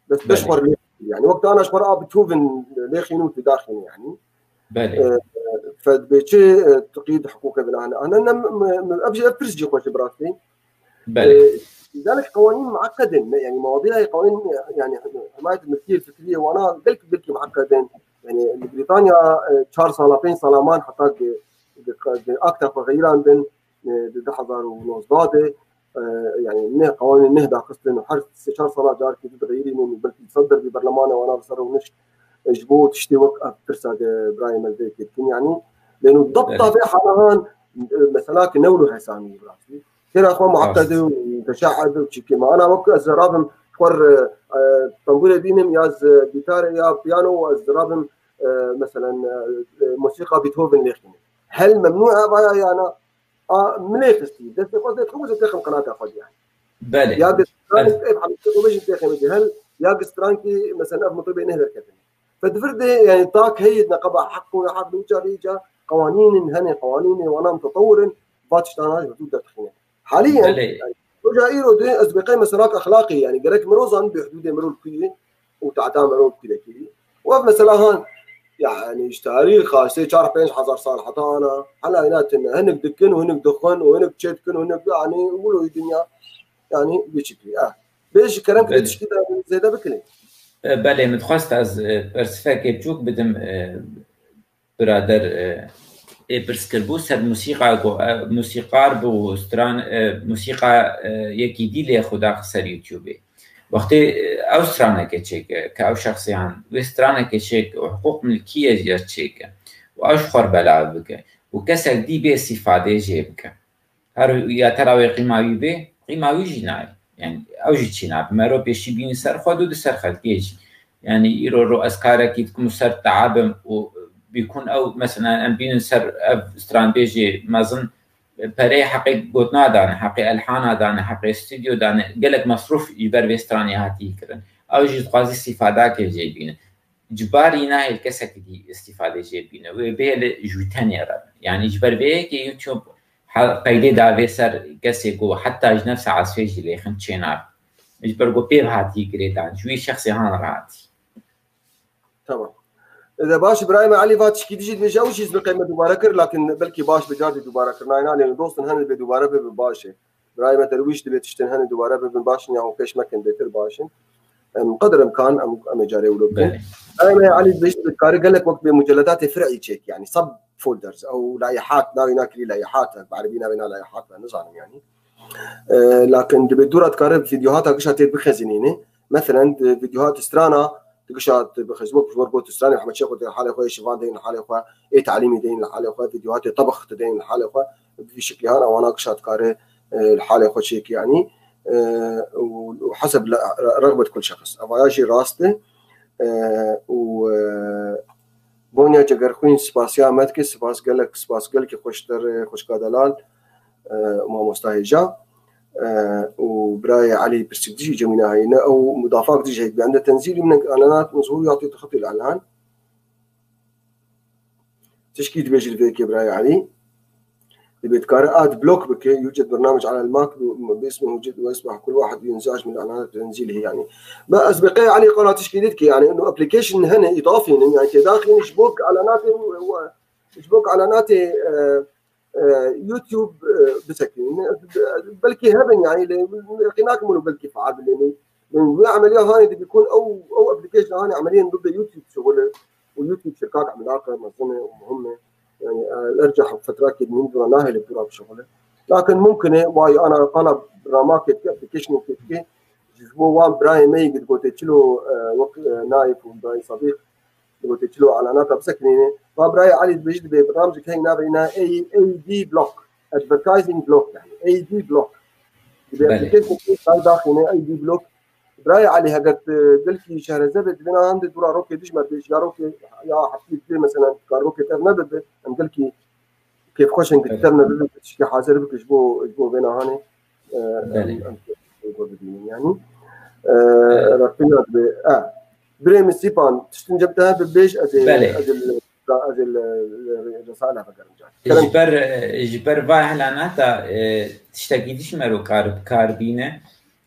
بس تشمر يعني وقت انا اشمر بتشوفن ليخينو تداخل يعني بله فبيتشي تقييد حقوق بناء انا ابجي افرج خوش براسي بله لذلك قوانين معقده يعني مواضيع قوانين يعني حمايه الملكيه الفكريه وانا قلت معقدين يعني بريطانيا شهر صالحين صلامان حطاك اكثر غير عندن بحضر ونوزداده يعني نه قوانين نهدا قصدن وحرس استشار صلاح جار كي تغيرين من بلكي تصدر ببرلمانه وانا بصر ونش جبوت تشتي وقت ترسا ابراهيم البيك يعني لانه الضبطه في حالان مثلا كنولو حسامي براسي كثير اخوان معقده وتشعب وشي ما انا وقت الزرابم خور طنبوله بينهم يا جيتار يا بيانو والزرابم مثلا موسيقى بيتهوفن ليخين هل ممنوعه بايا انا مليخستي بس قصدي تخوز تخم قناه فاضيه يعني بله يا قسترانك كيف حبيتو باش تخم هل يا قسترانكي مثلا اب مطربين نهدر كتن فدفرد يعني طاق هي نقبع حقه حق وجاريجا قوانين هني قوانين وانا متطور باتشتاناج بتقدر تخين حاليا وجايرو دي اسبقي مسارات اخلاقي يعني قالك مروزان بحدود مرول كيه وتعدام مرول كده ومثلا هان يعني تاريخ خاصه شهر 15000 صار حطانا على عيناتنا هنك دكن وهنك دخن وهنك تشتكن وهنك يعني يقولوا الدنيا يعني بشكل بيش كلام كده زي ده بكلي بله متخواست از برسفاكي بجوك بدم برادر برسكربو سر موسیقار بو استران موسیقى یکی دیلی خدا سر یوتیوبه وقتی او استرانه که چیک که او شخصیان و استرانه که چیک و حقوق ملکیه جر چیک و اوش خور بلعب بکه و کسک دی به استفاده جیب که هر یا تراوی قیماوی به قیماوی جنای يعني اوجي تشينا بمرو بيشي بين سر خدود سر خلقيج يعني يرو اسكارا كي تكون سر تعب وبيكون او مثلا ام بين سر استران بيجي مازن بري حقي قوتنا دانا حقي الحانا دانا حقي استوديو دانا قالك مصروف يبر بيستراني هاتي كرن او جي قاضي استفاده كي جايبين جباري ناي الكسك دي استفاده جايبين وبيل جوتاني يعني جبر بيك يوتيوب قيدي دافي سر كسيكو حتى نفس عصفيجي لي خنشينار جبر جو بيب هاتي كريتان شوي شخصي هان راتي تمام. اذا باش ابراهيم علي فاتش كي تجي بيجاو شيء بقيمه دوباره كر لكن بلكي باش بجاردي دوباره كرنا لان دوستن هن دوباره بباشه ابراهيم درويش دبي تشتن هن دوباره بباش يعني كاش مكن بيتر باشن قدر امكان ام جاري ولوكن انا علي بيش بكاري قال لك وقت بمجلدات فرعي تشيك يعني صب فولدرز او لايحات ناوي ناكلي لايحات بعربينا بين لايحات نظام يعني لكن دبي دورة تقارب فيديوهات قشات بخزينينه مثلا فيديوهات استرانا تقشات بفيسبوك ورقوت استراني محمد شيخ حالي اخويا شيفان دين حالي اخويا اي تعليمي دين حالي اخويا فيديوهات طبخ دين حالي اخويا في شكل هنا وانا قشات قاري الحالي اخويا شيك يعني وحسب رغبه كل شخص افواجي راسته و بونيا جگرخوین سپاسیا آمد که سپاس گل که خوش کادلال ما مستهجا وبراي علي برسكتيجي جمينا هينا او مضافات ديجي عندنا تنزيل من الاعلانات مظهور يعطي تخطي الاعلان تشكيل بيجي فيك يا براي علي بيتكار اد بلوك بك يوجد برنامج على الماك باسمه يوجد ويصبح كل واحد ينزعج من الاعلانات تنزيله يعني ما اسبقي علي قناه تشكيلتك يعني انه ابلكيشن هنا اضافي يعني داخل يشبك اعلاناتي يوتيوب بسكين بلكي هبن يعني لقيناك منه بلكي فعال لانه عمليه هاي بيكون او ابلكيشن هاي عمليا ضد يوتيوب شغله ويوتيوب شركات عملاقه منظمه ومهمه يعني ارجع فترات من دون ناهل الدراب شغله لكن ممكن واي انا طلب برامات ابلكيشن كيف جزبوا براي مي قد قلت له نايف وبراي صديق قلت له اعلانات بسكنينه فبراي علي بيجد ببرنامجك هي نابينا اي دي بلوك ادفرتايزنج بلوك يعني اي دي بلوك الابلكيشن داخلين اي دي بلوك براي علي هقت دلكي شهر زبد بنا عندي دورا روكي ديش ما بيش يا روكي يا حبيت مثلا روكي ترنبد ام دلكي كيف خوش انك ترنبد تشكي حاضر بك جبو بينا هاني يعني ركبنا بريم سيبان تستنجبتها ببيش ادل الرسالة جبر باهلاناتا تشتكيدش مرو كاربينه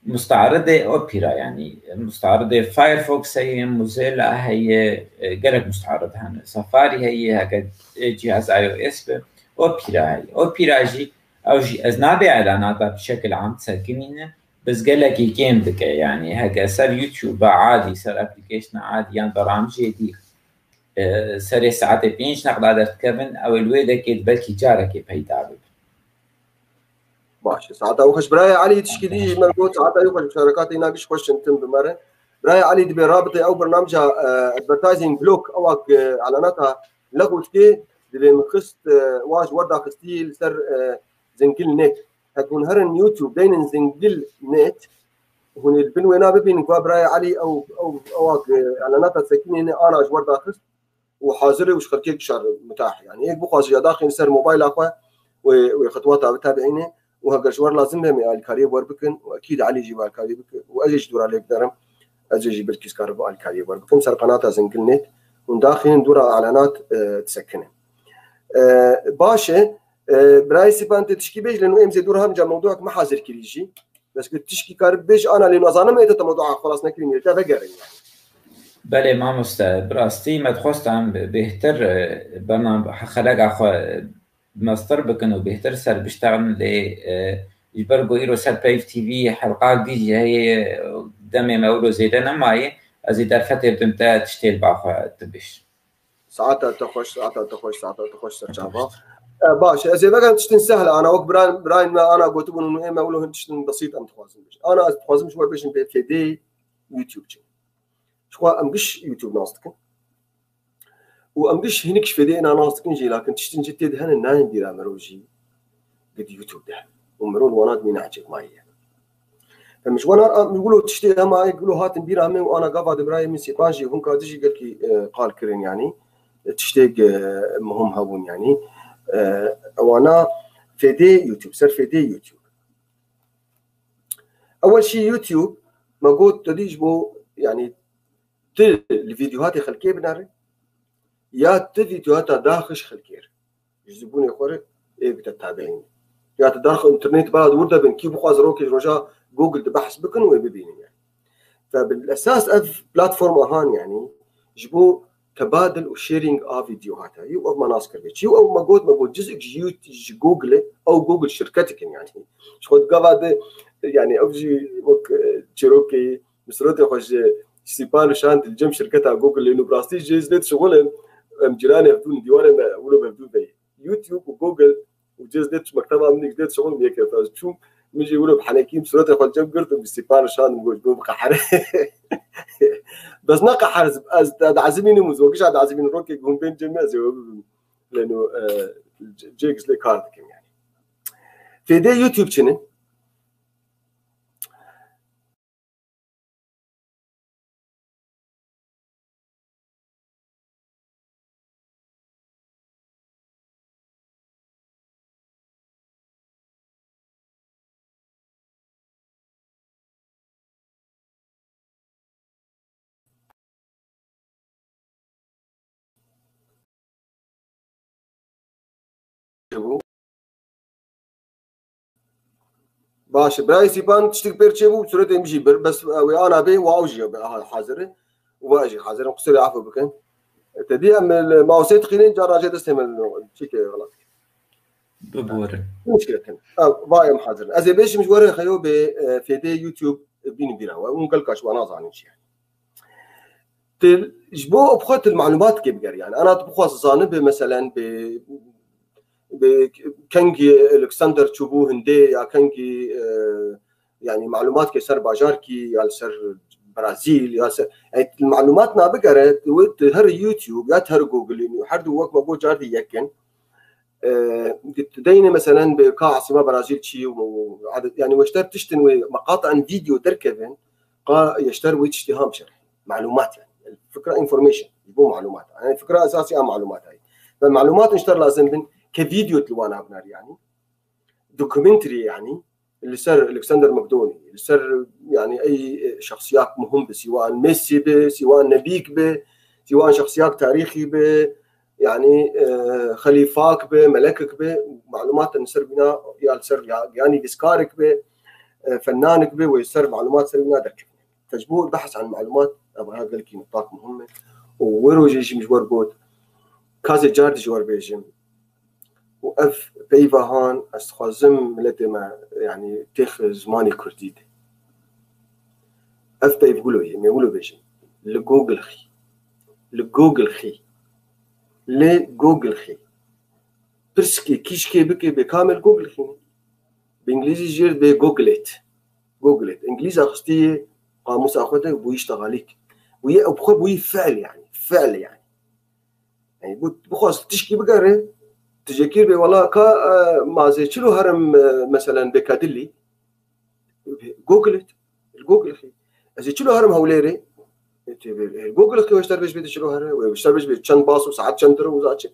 مستعرضة اوبيرا يعني مستعرضة فايرفوكس هي موزيلا هي قرب مستعرض هنا سفاري هي هكا جهاز اي او اس اوبيرا جي او جي ازنابي اعلاناتها بشكل عام تسكنينه بس قال لك يكيم بك يعني هكا صار يوتيوب عادي صار ابلكيشن عادي يعني برامج دي سر ساعات بينش نقدر تكفن او الويدا كيد بلكي جارك بيدابل ماشي ساعات وخش براي علي تشكيدي مربوط ساعات يخش شركات يناقش خوش انتم بمره براي علي دبي رابطه او برنامج ادفرتايزنج بلوك او اعلاناتها لغوت كي دبي مخست واج وردا خستيل سر زنقل نت هكون هرن يوتيوب دين زنقل نت هون البنوينا ببين براي علي او اعلاناتها سكينه انا اج وردا خست وحاضر وش خلكيك شر متاح يعني هيك بقى يا داخل يصير موبايل اخوه وخطواتها بتابعينه وهكذا شوار لازم بهم الكاريب وربكن واكيد علي يجيب الكاريب واجي دور عليك درم اجي يجيب الكيس كهرباء الكاريب وربكن صار قناتها زنقلنت وداخلين دور اعلانات تسكنه باشا برايسي بانت تشكي بيج لانه امزي دورها من موضوعك ما حاضر كليجي بس كنت تشكي كارب بيج انا لانه اظن ما يت موضوع خلاص نكلم يتفقر يعني بله ما براستي ما تخواستم بهتر برنامج خلق اخو ماستر بكن وبهتر سر بشتغل ل يبرقوا يرو سر بايف تي في حلقات دي هي دمي مولو زيدنا معي ازيد الفتره بتمتا تشتيل باخو تبش ساعتها تخش سرجابا باش اذا بقى تشتن سهله انا وقت براين ما انا قلت انه ايه مولو تشتن بسيط ام تخوازم انا تخوازم شويه باش في دي يوتيوب شو امقش يوتيوب ناصتك وامقش هناك شفدينا ناصتك نجي لكن تشتن جتيد هنا الناين ديرا مروجي قد يوتيوب ده ومرون وناد من عجب معي فمش وانا يقولوا تشتيها معي يقولوا هات نديرها من وانا قاعد ابراهيم من سيبانجي هم كادجي قال كي قال كرين يعني تشتيق مهم هون يعني وانا فيدي يوتيوب سر فيدي يوتيوب. اول شيء يوتيوب ما قلت تديج بو يعني الفيديوهات خلكيه بناري يا فيديوهات داخش خلكير يجذبوني اخوره ايه بتتابعين يا تداخل انترنت بعد ورده بن كيف خواز روكي رجا جوجل تبحث بكن وبيبيني يعني. فبالاساس اف بلاتفورم اهان يعني جبو تبادل وشيرينج فيديوهاتها يو او مناسكر بيتش يو او ما قلت جزء جوجل او جوجل شركتك يعني شخد قبل يعني اوجي وك تشيروكي مسروتي خوش سيبان شانت الجم شركتها جوجل لانه براستي جيزلت شغل جيراني بدون ديوان ولا بدون بي يوتيوب وجوجل وجيزلت مكتبه من جديد شغل ميك فشو ميجي يقولوا بحناكيم مسروتي خوش جم قرت بسيبان شانت موجود قحر بس نقع حرز عازميني مزوجش عاد عازمين روكي يقوم بين جميع لانه جيكس لي كاردك يعني في دي يوتيوب شنو باش براي سيبان تشتك بيرتشيبو بسرعه يمشي بس انا بي واوجي حاضر واجي حاضر قصير عفو بكن تدي ام ماوسيت خلين جراجه تستعمل تشيك غلط ببور مشكله كان بايم حاضر ازي بيش مش وري خيو في دي يوتيوب بين بينا ونقول كاش وانا ظانين شيء تجبو بخوت المعلومات كيف يعني انا بخوص ظانب مثلا كنجي الكسندر تشوبو هندي يا كنجي يعني معلومات كسر باجاركي يا سر برازيل يا سر يعني المعلومات نابقرت تهر يوتيوب يا تهر جوجل انه حد وقت ما بو جاردي يكن تدين مثلا بقاع سما برازيل شي وعدد يعني واشتر تشتن مقاطع فيديو تركبن يشتر ويشتهام شرح معلومات يعني الفكره انفورميشن يبو معلومات يعني الفكره اساسيه معلومات هاي فالمعلومات نشتر لازم كفيديو تلوانا بنار يعني دوكيومنتري يعني اللي صار الكسندر مقدوني اللي صار يعني اي شخصيات مهمه سواء ميسي به سواء نبيك به سواء شخصيات تاريخي به يعني خليفاك به ملكك به معلومات نصير بنا يا صار يعني بسكارك به فنانك به ويصير معلومات صار بنا دك تجبو البحث عن معلومات ابغى قال لك نقاط مهمه ويروجي مش وربوت كازي جارد جوار بيجم وأف بيفهان أستخدم لديما يعني تخ زماني كرديد أف بيقولوا يقولوا بيجي لجوجل خي لجوجل خي برسكي كيشكي بكي بكامل جوجل خي بإنجليزي جير بجوجلت إنجليزي أخستيه قاموس أخذه ويشتغليك ويا أبخو وي فعل يعني بخواص تشكي بقرة تجيكير بي والله كا ما زي شلو هرم مثلا بكادلي جوجل خي زي شلو هرم هوليري جوجل خي واشتر بيش بيت شلو هرم واشتر بيش بيت شن باص وساعات شندر وزاتش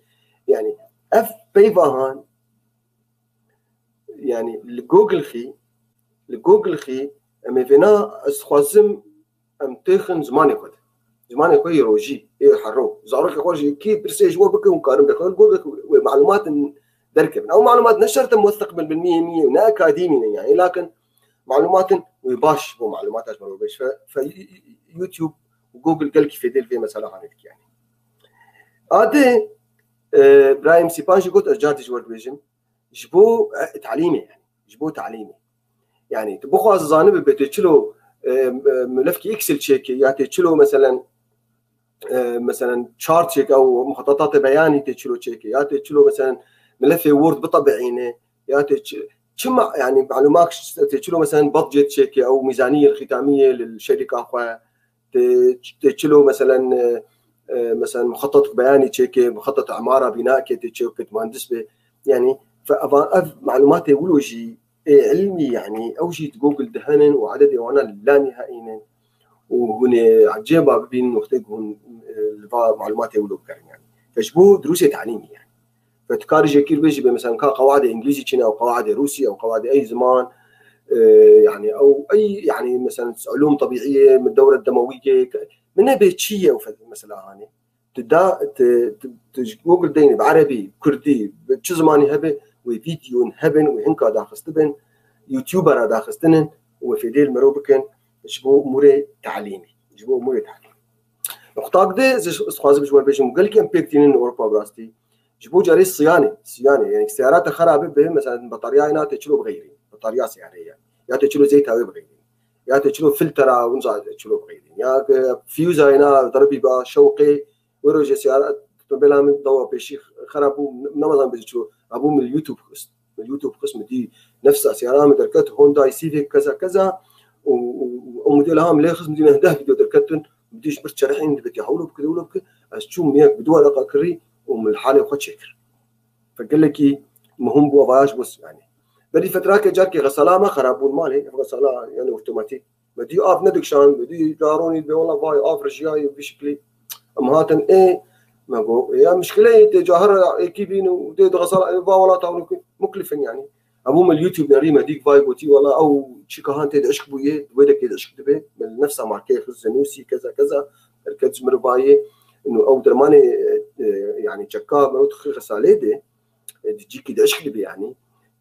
يعني اف بيفهان يعني الجوجل خي اما فينا اسخوازم ام تخن زماني كود يروجي يحرو زاروك خوجي كي برسيج وبك وقارن بخول جوجل معلومات دركب او معلومات نشرت موثق بالمية ونا اكاديمي يعني لكن معلومات ويباش مو معلومات اجمل وباش فيوتيوب وجوجل قال كيف يدير في مساله عنك يعني هذا ابراهيم سيبانجي قلت ارجعت جوار بيجم جبو تعليمي يعني تبخوا الزانب بتشلو ملف كي اكسل تشيك يعني تشلو مثلا شارت تشيك او مخططات بياني تشلو تشيك يا تشلو مثلا ملف وورد بطبعينه يا تشمع يعني معلومات تشلو مثلا بادجت تشيك او ميزانيه الختاميه للشركه اخويا تشلو مثلا مخطط بياني تشيك مخطط عماره بناء تشيك مهندس يعني معلومات يقولوا شيء علمي يعني او شيء جوجل دهنن وعدد وانا لا نهائيين وهنا عجيبه بين وقتهم معلومات يقولوا يعني فشبو دروس تعليمي يعني فتكاري جاكير بيجي مثلا قواعد انجليزي كنا او قواعد روسي او قواعد اي زمان يعني او اي يعني مثلا علوم طبيعيه من الدوره الدمويه منها بيتشيه مثلا هاني تدا جوجل ديني بعربي كردي بشو زماني هبه وفيديو هبن وهنكا داخستبن يوتيوبر داخستنن وفيديل مروبكن جبو امور تعليمي جبو امور تعليمي نقطه كده خاص بشوي بيجي قال لك امبيكتين اوروبا براستي جبو جاري صيانه يعني سيارات خرابه به مثلا بطاريه هنا تشلو بغيرين بطاريه سياريه يا تشلو زيت هاوي بغيرين يا تشلو فلتر ونزع تشلو بغيرين يا فيوز هنا ضربي با شوقي وروج سيارات بلا من ضوء بشيخ خرابو نمطان بيجو ابو من اليوتيوب قسم دي نفس سيارات مدركات هوندا سيفيك كذا كذا وموديلها ملي خصم دي نهده فيديو دركتن بديش برشرحين بدي حولوا بكذا ولا بكذا اشوف مياك بدور اقري ومن الحاله وخد شكر فقال لك مهم بو فاياج بس يعني بدي فتره جاركي غساله ما خرابون مالي غساله يعني اوتوماتيك بدي اف ندكشان بدي داروني والله باي اف رجاي بشكل امهاتن ايه ما بو يا مشكله تجاهر كيبين ودي غساله والله تاونك مكلف يعني ابو من اليوتيوب نريم هديك فايبوتي والله او شيكاهان تدعشك بويه ويدك يدعشك دبي من نفسها ماركي خزنوسي كذا كذا ركز مربايه انه او درماني يعني تشكا مروت غساله دي تجيك يدعشك دبي يعني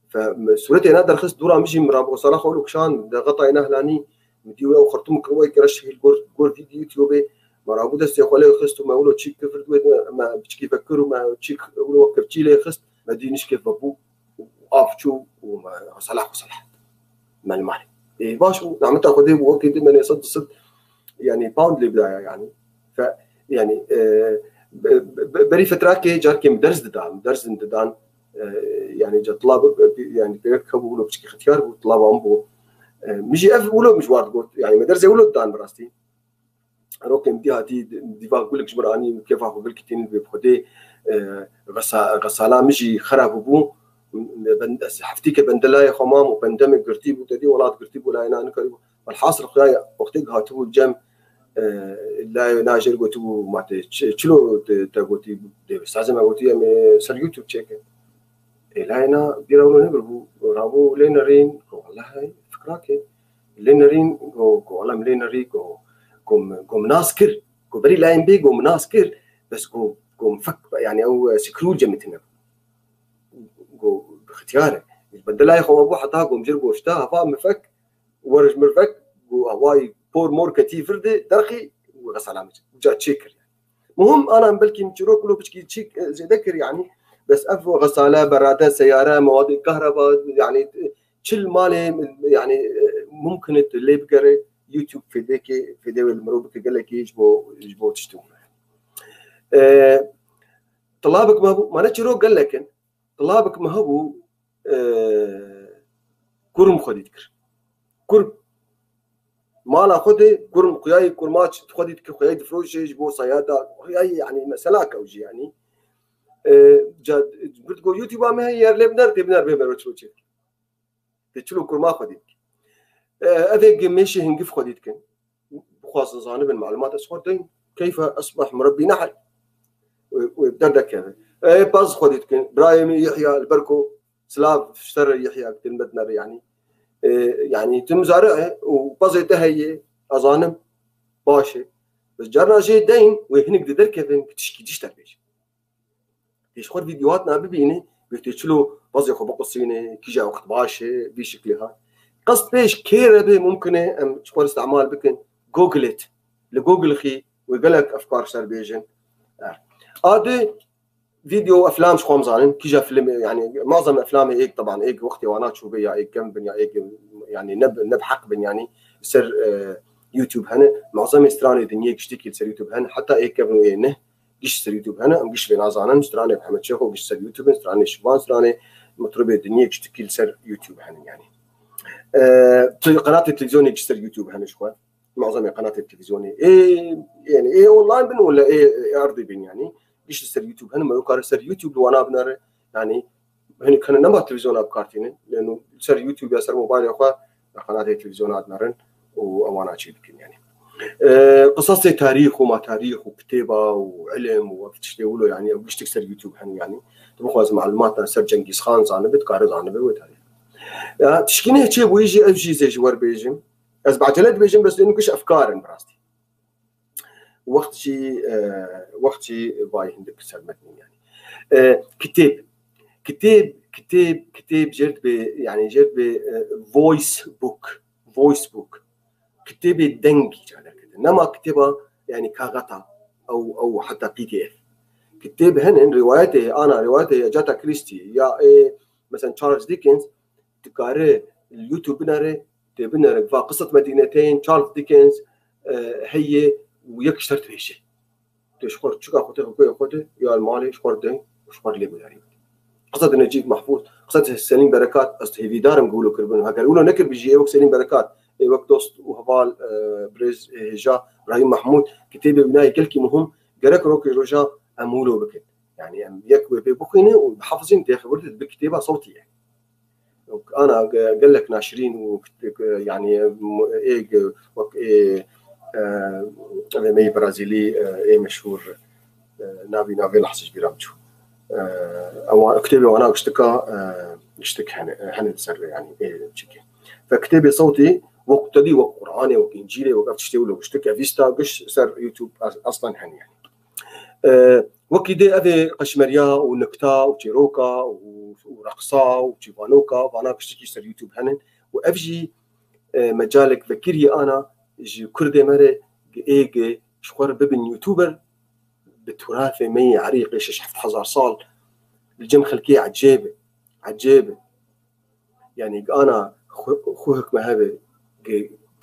فسورتي انا درخص دورا مشي مرابو صراحه ولو كشان غطينا هلاني مديو او خرطوم كروي كرش الجور فيديو يوتيوب مرابو دس يخلي خصتو ما ولو تشيك كفرت ما بتشكي فكروا ما تشيك ولو كرتي لي خصت ما دينش كيف بابو افشو وصلاح ما المالي ايه باشو عملت اخذ وقت من يصد صد يعني باوند اللي بدايه يعني ف يعني بري فتره كي جاركي مدرس ددان يعني جا طلاب يعني بيركبوا له بشكل اختيار وطلاب امبو مشي اف ولو مش وارد قلت يعني مدرسه ولو دان براستي روكم دي هاتي دي بقول لك جبراني كيف اقول لك تين بخدي غساله مشي خراب بو حفتيك بندلاي خمام وبندمج قرتيب وتدي ولاد قرتيب ولا انا نكرب الحاصل خيا وقتك هاتو جم لا ناجر قلتو ما تشلو تقولتي استاذ ما قلتي سر يوتيوب تشيك لا انا بيراولو نبربو رابو لينرين والله فكراك لينرين والله لينري قوم ناسكر بري لاين بي قوم ناسكر بس قوم فك يعني او سكرول جمتنا باختياره بدل لا يخو ابو حطها قوم جربو اشتاها فاهم فك ورج مرفك وهواي بور مور كتيفر دي درخي وغسلامج جا تشيكر مهم انا بلكي مجرو كله بشكي تشيك زي ذكر يعني بس افو غساله براده سياره مواد كهرباء يعني كل مالي يعني ممكن اللي بقرا يوتيوب فيديو المروبك قال لك يجبو تشتغل طلابك ما هو ما نشرو قال لك طلابك ما هو كرم خديتك كرم ما ناخذ كرم قياي كرمات خديتك قياي فروش يجبو صياده قياي يعني مسلاك او شيء يعني جاد بتقول يوتيوب ما هي لبنر تبنر بمروتشوتش تشلو كرما خديتك أذيك ماشي هنقف خديتك بخاصة زانب المعلومات أسخدين كيف أصبح مربي نحل ويبدأ كذا باز خديتك برايم يحيى البركو سلاف اشترى يحيى كلمتنا يعني تم زارعه وبازيته هي أظانم باشي بس جرنا شيء دين وهنك ددر كيفن تشكي تشتري ليش خد فيديوهاتنا ببيني بيتشلو بازي خو بقصينه كي جا وقت باشي بشكلها قصد بيش كيربه ممكن ام تقول استعمال بكن جوجلت لجوجل خي ويقلك افكار سربيجن هذا فيديو افلام شخوم زانن كي جا فيلم يعني معظم افلامي هيك طبعا هيك وقتي وانا شو بيا هيك كم بن هيك يعني نب حق بن يعني سر يوتيوب هنا معظم استراني دنيا كشتكي سر يوتيوب هنا حتى هيك بنو ينه قش سر يوتيوب هنا ام قش في نازانن استراني محمد شيخ وقش سر يوتيوب استراني شبان استراني مطربه دنيا كشتكي سر يوتيوب هنا يعني قناه التلفزيون يكسر يوتيوب هنا شوي معظم قناه التلفزيون ايه يعني ايه اونلاين بن ولا ايه ارضي بن يعني ايش يصير يوتيوب هنا ما يقارن سر يوتيوب وانا بنر يعني هنا كان نبات تلفزيون ابكارتين لانه سر يوتيوب يا سر موبايل يا اخوان قناه التلفزيونات نرن وانا شيء بكن يعني قصص تاريخ وما تاريخ وكتابه وعلم وتشتغلوا يعني او تكسر يوتيوب يعني تبغى معلومات سر جنكيز خان زانبت قارئ زانبه وتاريخ تشكينه شيء ويجي افجي زي جوار بيجم از بعجلت بيجم بس لانه كش افكار براستي وقت شي باي هندك سلمتني يعني كتاب جرت يعني جرت فويس بوك كتاب دنجي على كده انما كتابه يعني كاغاتا او حتى PDF كتاب هن روايته جاتا كريستي يا مثلا تشارلز ديكنز تقارئ اليوتيوب تبنى قصة مدينتين تشارلز ديكنز هي ويكشرت فيشي تشكر شكا خوتي يا المالي شكر دين وشكر لي يعني قصة نجيب محفوظ قصة سليم بركات استهدي دارم يقولوا كربون هكذا يقولوا نكر بيجي وقت سليم بركات وقت دوست وهبال بريز هجا ابراهيم محمود كتابه بناي كلكي مهم قرك روكي رجا امولو بكت يعني يكوي ببخينه وحافظين تخبرت بكتابه صوتيه انا قال لك ناشرين يعني مي برازيلي مشهور نافي لحظه برامجو او كتابي وانا اشتك هن سر يعني تشكي فكتابي صوتي وقت دي وقراني وانجيلي وقت تشتغل واشتكي فيستا قش سر يوتيوب اصلا هن يعني وكيدي افي قشمريا ونكتا وتيروكا ورقصا وتشيفانوكا وانا بشتكي سر يوتيوب هن وافجي مجالك فكري انا جي كردي مري ايجي شخور ببن يوتيوبر بتراثي مي عريق ايش 1000 صال الجم خلكيه عجيبه يعني انا خوك مهبه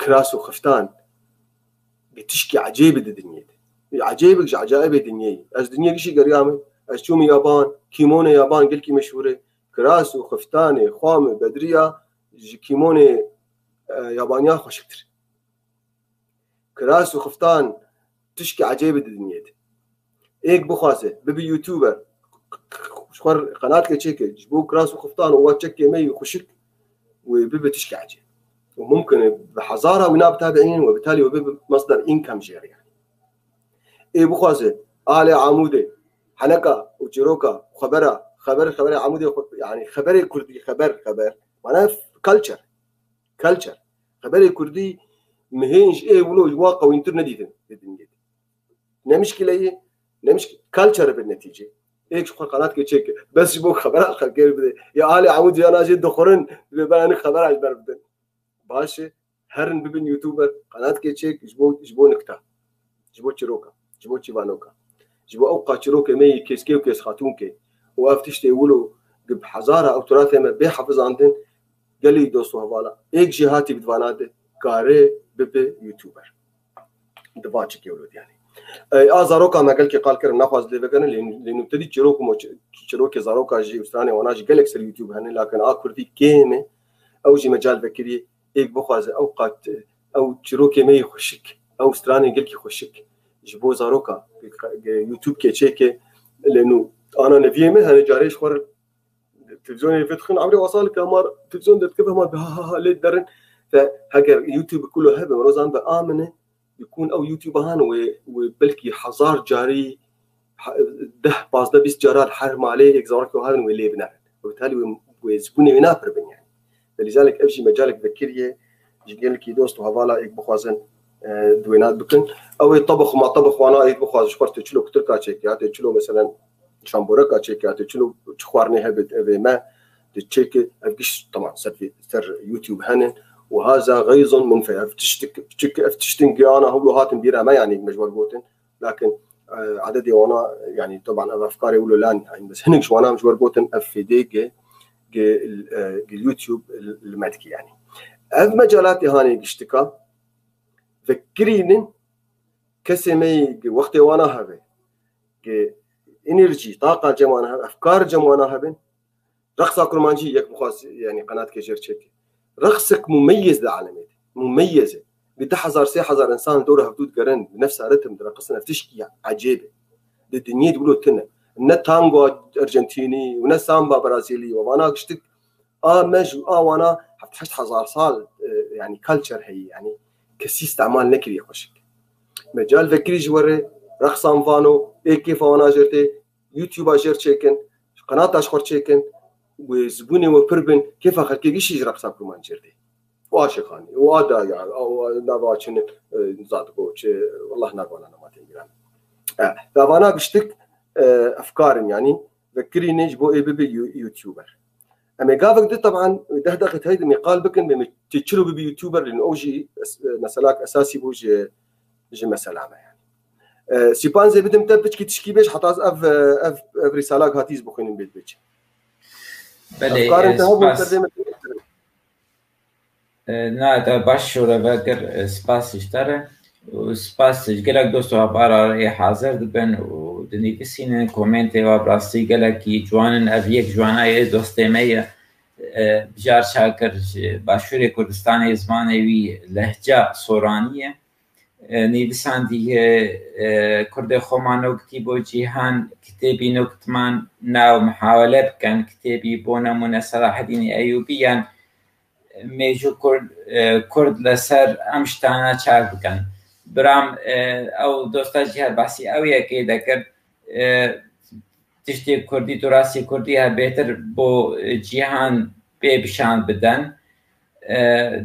كراس وخفتان بتشكي عجيبه الدنيا عجيبك عجائب الدنيا از دنيا شي قريامه از شومي يابان كيمونه يابان قلكي مشهوره كراس وخفتان خوامه بدريه كيمونه يابانيا خوشكتر كراس وخفتان تشكي عجيبه الدنيا ايك بخاسه ببي يوتيوبر شخور قناتك تشيك جبو كراس وخفتان واتشكي مي وخشك وببي تشكي عجيب وممكن بحضاره وناب تابعين وبالتالي وببي مصدر انكم جير يعني اي بخاسه آل عمودي حنكا وجيروكا خبر عمودي يعني خبر كردي خبر معناه كلتشر خبر كردي مهينش ايه ولو واقع وانترنت الدنيا نمشكله كلتشر بالنتيجه هيك شو قناتك تشيك بس جبوا خبرات خلقي يا آل عمودي انا جد دخرن ببان خبر على البرد باشا هرن ببن يوتيوبر قناتك تشيك جبوا نكتا جبوا تشيروكا جبوا تشيفانوكا جبوا اوقا تشيروكا مي كيسكي وكيس خاتونكي وافتشت يقولوا قب حزاره او تراثي ما بيحفظ عندن قال لي دوستو هوالا ايك جهاتي بدفاناده كاري ببي يوتيوبر دباتشك يا ولد يعني زاروكا ما قال كرم ناخذ ليفغن لانه ابتدي تشيروكي زاروكا جي استراني وانا جي جالكس اليوتيوب هن لكن اكل في كيمه او جي مجال فكري ايك بخواز اوقات او تشيروكي ما يخشك او استراني قال كي يخشك جبو زاروكا يوتيوب كي تشيكي لانه انا نفيمه انا جاريش خور التلفزيون يفتخن عمري وصل كامر تلفزيون دتكفه ما بها لي درن فهاجر يوتيوب كله هبه ورزان بامنه يكون او يوتيوب هان وبلكي حزار جاري ده بازده 20 جارات حرم عليه اكزارك وهذا ويلي بنا وبالتالي ويزبوني ينافر بن يعني فلذلك ابشي مجالك ذكريه يجي لك دوست وهوالا ايك بخوازن دوينات بكن او يطبخ ما طبخ وانا ايك بخواز شفرت تشلو كتركا تشيكيات تشلو مثلا شامبوركا تشيكيات تشلو تخوارني هبت ما تشيك ابقيش طبعا سر يوتيوب هن وهذا غيظ من افتشتن انا هو هاتن بيرا ما يعني مجبر بوتن لكن عددي وانا يعني طبعا افكاري يقولوا لان يعني بس هنك شو انا مجبر بوتن افيديك اليوتيوب المدكي يعني اف مجالاتي هاني اشتكى فكرين كسمي وقتي وانا هبه انرجي طاقه جمعنا افكار جمعنا هبن رقص كرمانجي يك بخاص يعني قناه كجير تشيك رقصك مميز للعالمية مميزة بتحذر 6000 إنسان دورها بدود قرن بنفس رتم رقصنا بتشكي عجيبة الدنيا تقولوا تنا إن تانغو أرجنتيني ونا سامبا برازيلي وأنا قشتك وانا 1000 صال يعني كلتشر هي يعني كسي استعمال نكري يخشك مجال فكري جوري رقصان فانو كيف وانا جرتي يوتيوب اجر تشيكن قناه اشخر تشيكن وزبوني وبربن كيف خلكي يجي رقصان كمان جرتي واشخاني وادا يعني او ناباتشن نزادكو والله ناقول انا ما تنجران فانا بشتك افكار يعني فكري نجبو اي بي يوتيوبر اما قافك دي طبعا دهدخت هيدا مقال بكن تشلو بي يوتيوبر لانه اوجي مسلاك اساسي بوجي مسألة يعني سيبان زي بدم تبتش كي تشكي بيش حتى اف رسالة هاتيز بخوين بيت بيش بله نه باشور وگر سپاس اشتره و سپاس گلک دوستو هبارا حاضر دبن و دنیکسین کومنت و براستی گلکی جوانن او یک جوانای دوستیمه بجار شاکر باشور کردستان زمانه وی لهجه سورانیه نویسان دیگه کرد خومانو کتیبو جیهان کتابی نکتمان ناو محاوله بکن کتابی بونمون صلاح الدین ایوبیان میجو کرد لسر امشتانا چاک بکن برام او دوستا جهر باسی او یکی دکر تشتی کردی تو راستی کردی ها بهتر بو جیهان بشان بدن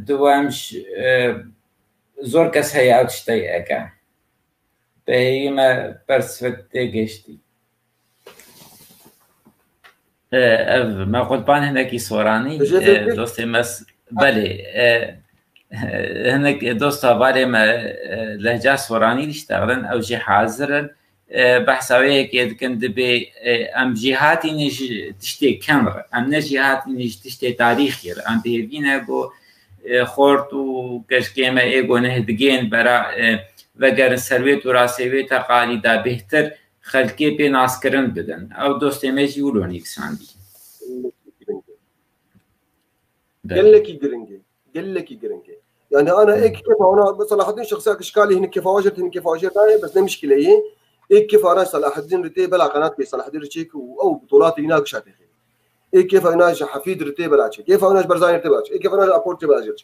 دوامش زور کس هی او تشتی اکا به ایما پرسفکته گشتی ما قلبان هناکی سورانی دوستی مس بله هناك دوست هوالي ما لهجة سوراني يشتغلن أو شي حاضرن بحثاوية كيد كنت بي أم جهاتي نج تشتي كاميرا أم نجهاتي نج تشتي تاريخي أم بهذينا جو خورت وكشكيما إيجو نهدجين برا وگر سرويت وراسيويت قالي دا بهتر خلقي بي ناسكرن بدن أو دوستي ميجي يقولون يكساندي قال لك يقرنجي يعني انا هيك كيف انا صلاح الدين شخصيا اشكالي هنا كيف واجرت هنا كيف واجرت بس مشكله هي كيف انا صلاح الدين رتي بلا قناه صلاح الدين رتيك او بطولات هناك شاتي كيف انا حفيد رتي بلا كيف انا برزاني رتي بلا كيف انا ابورت بلا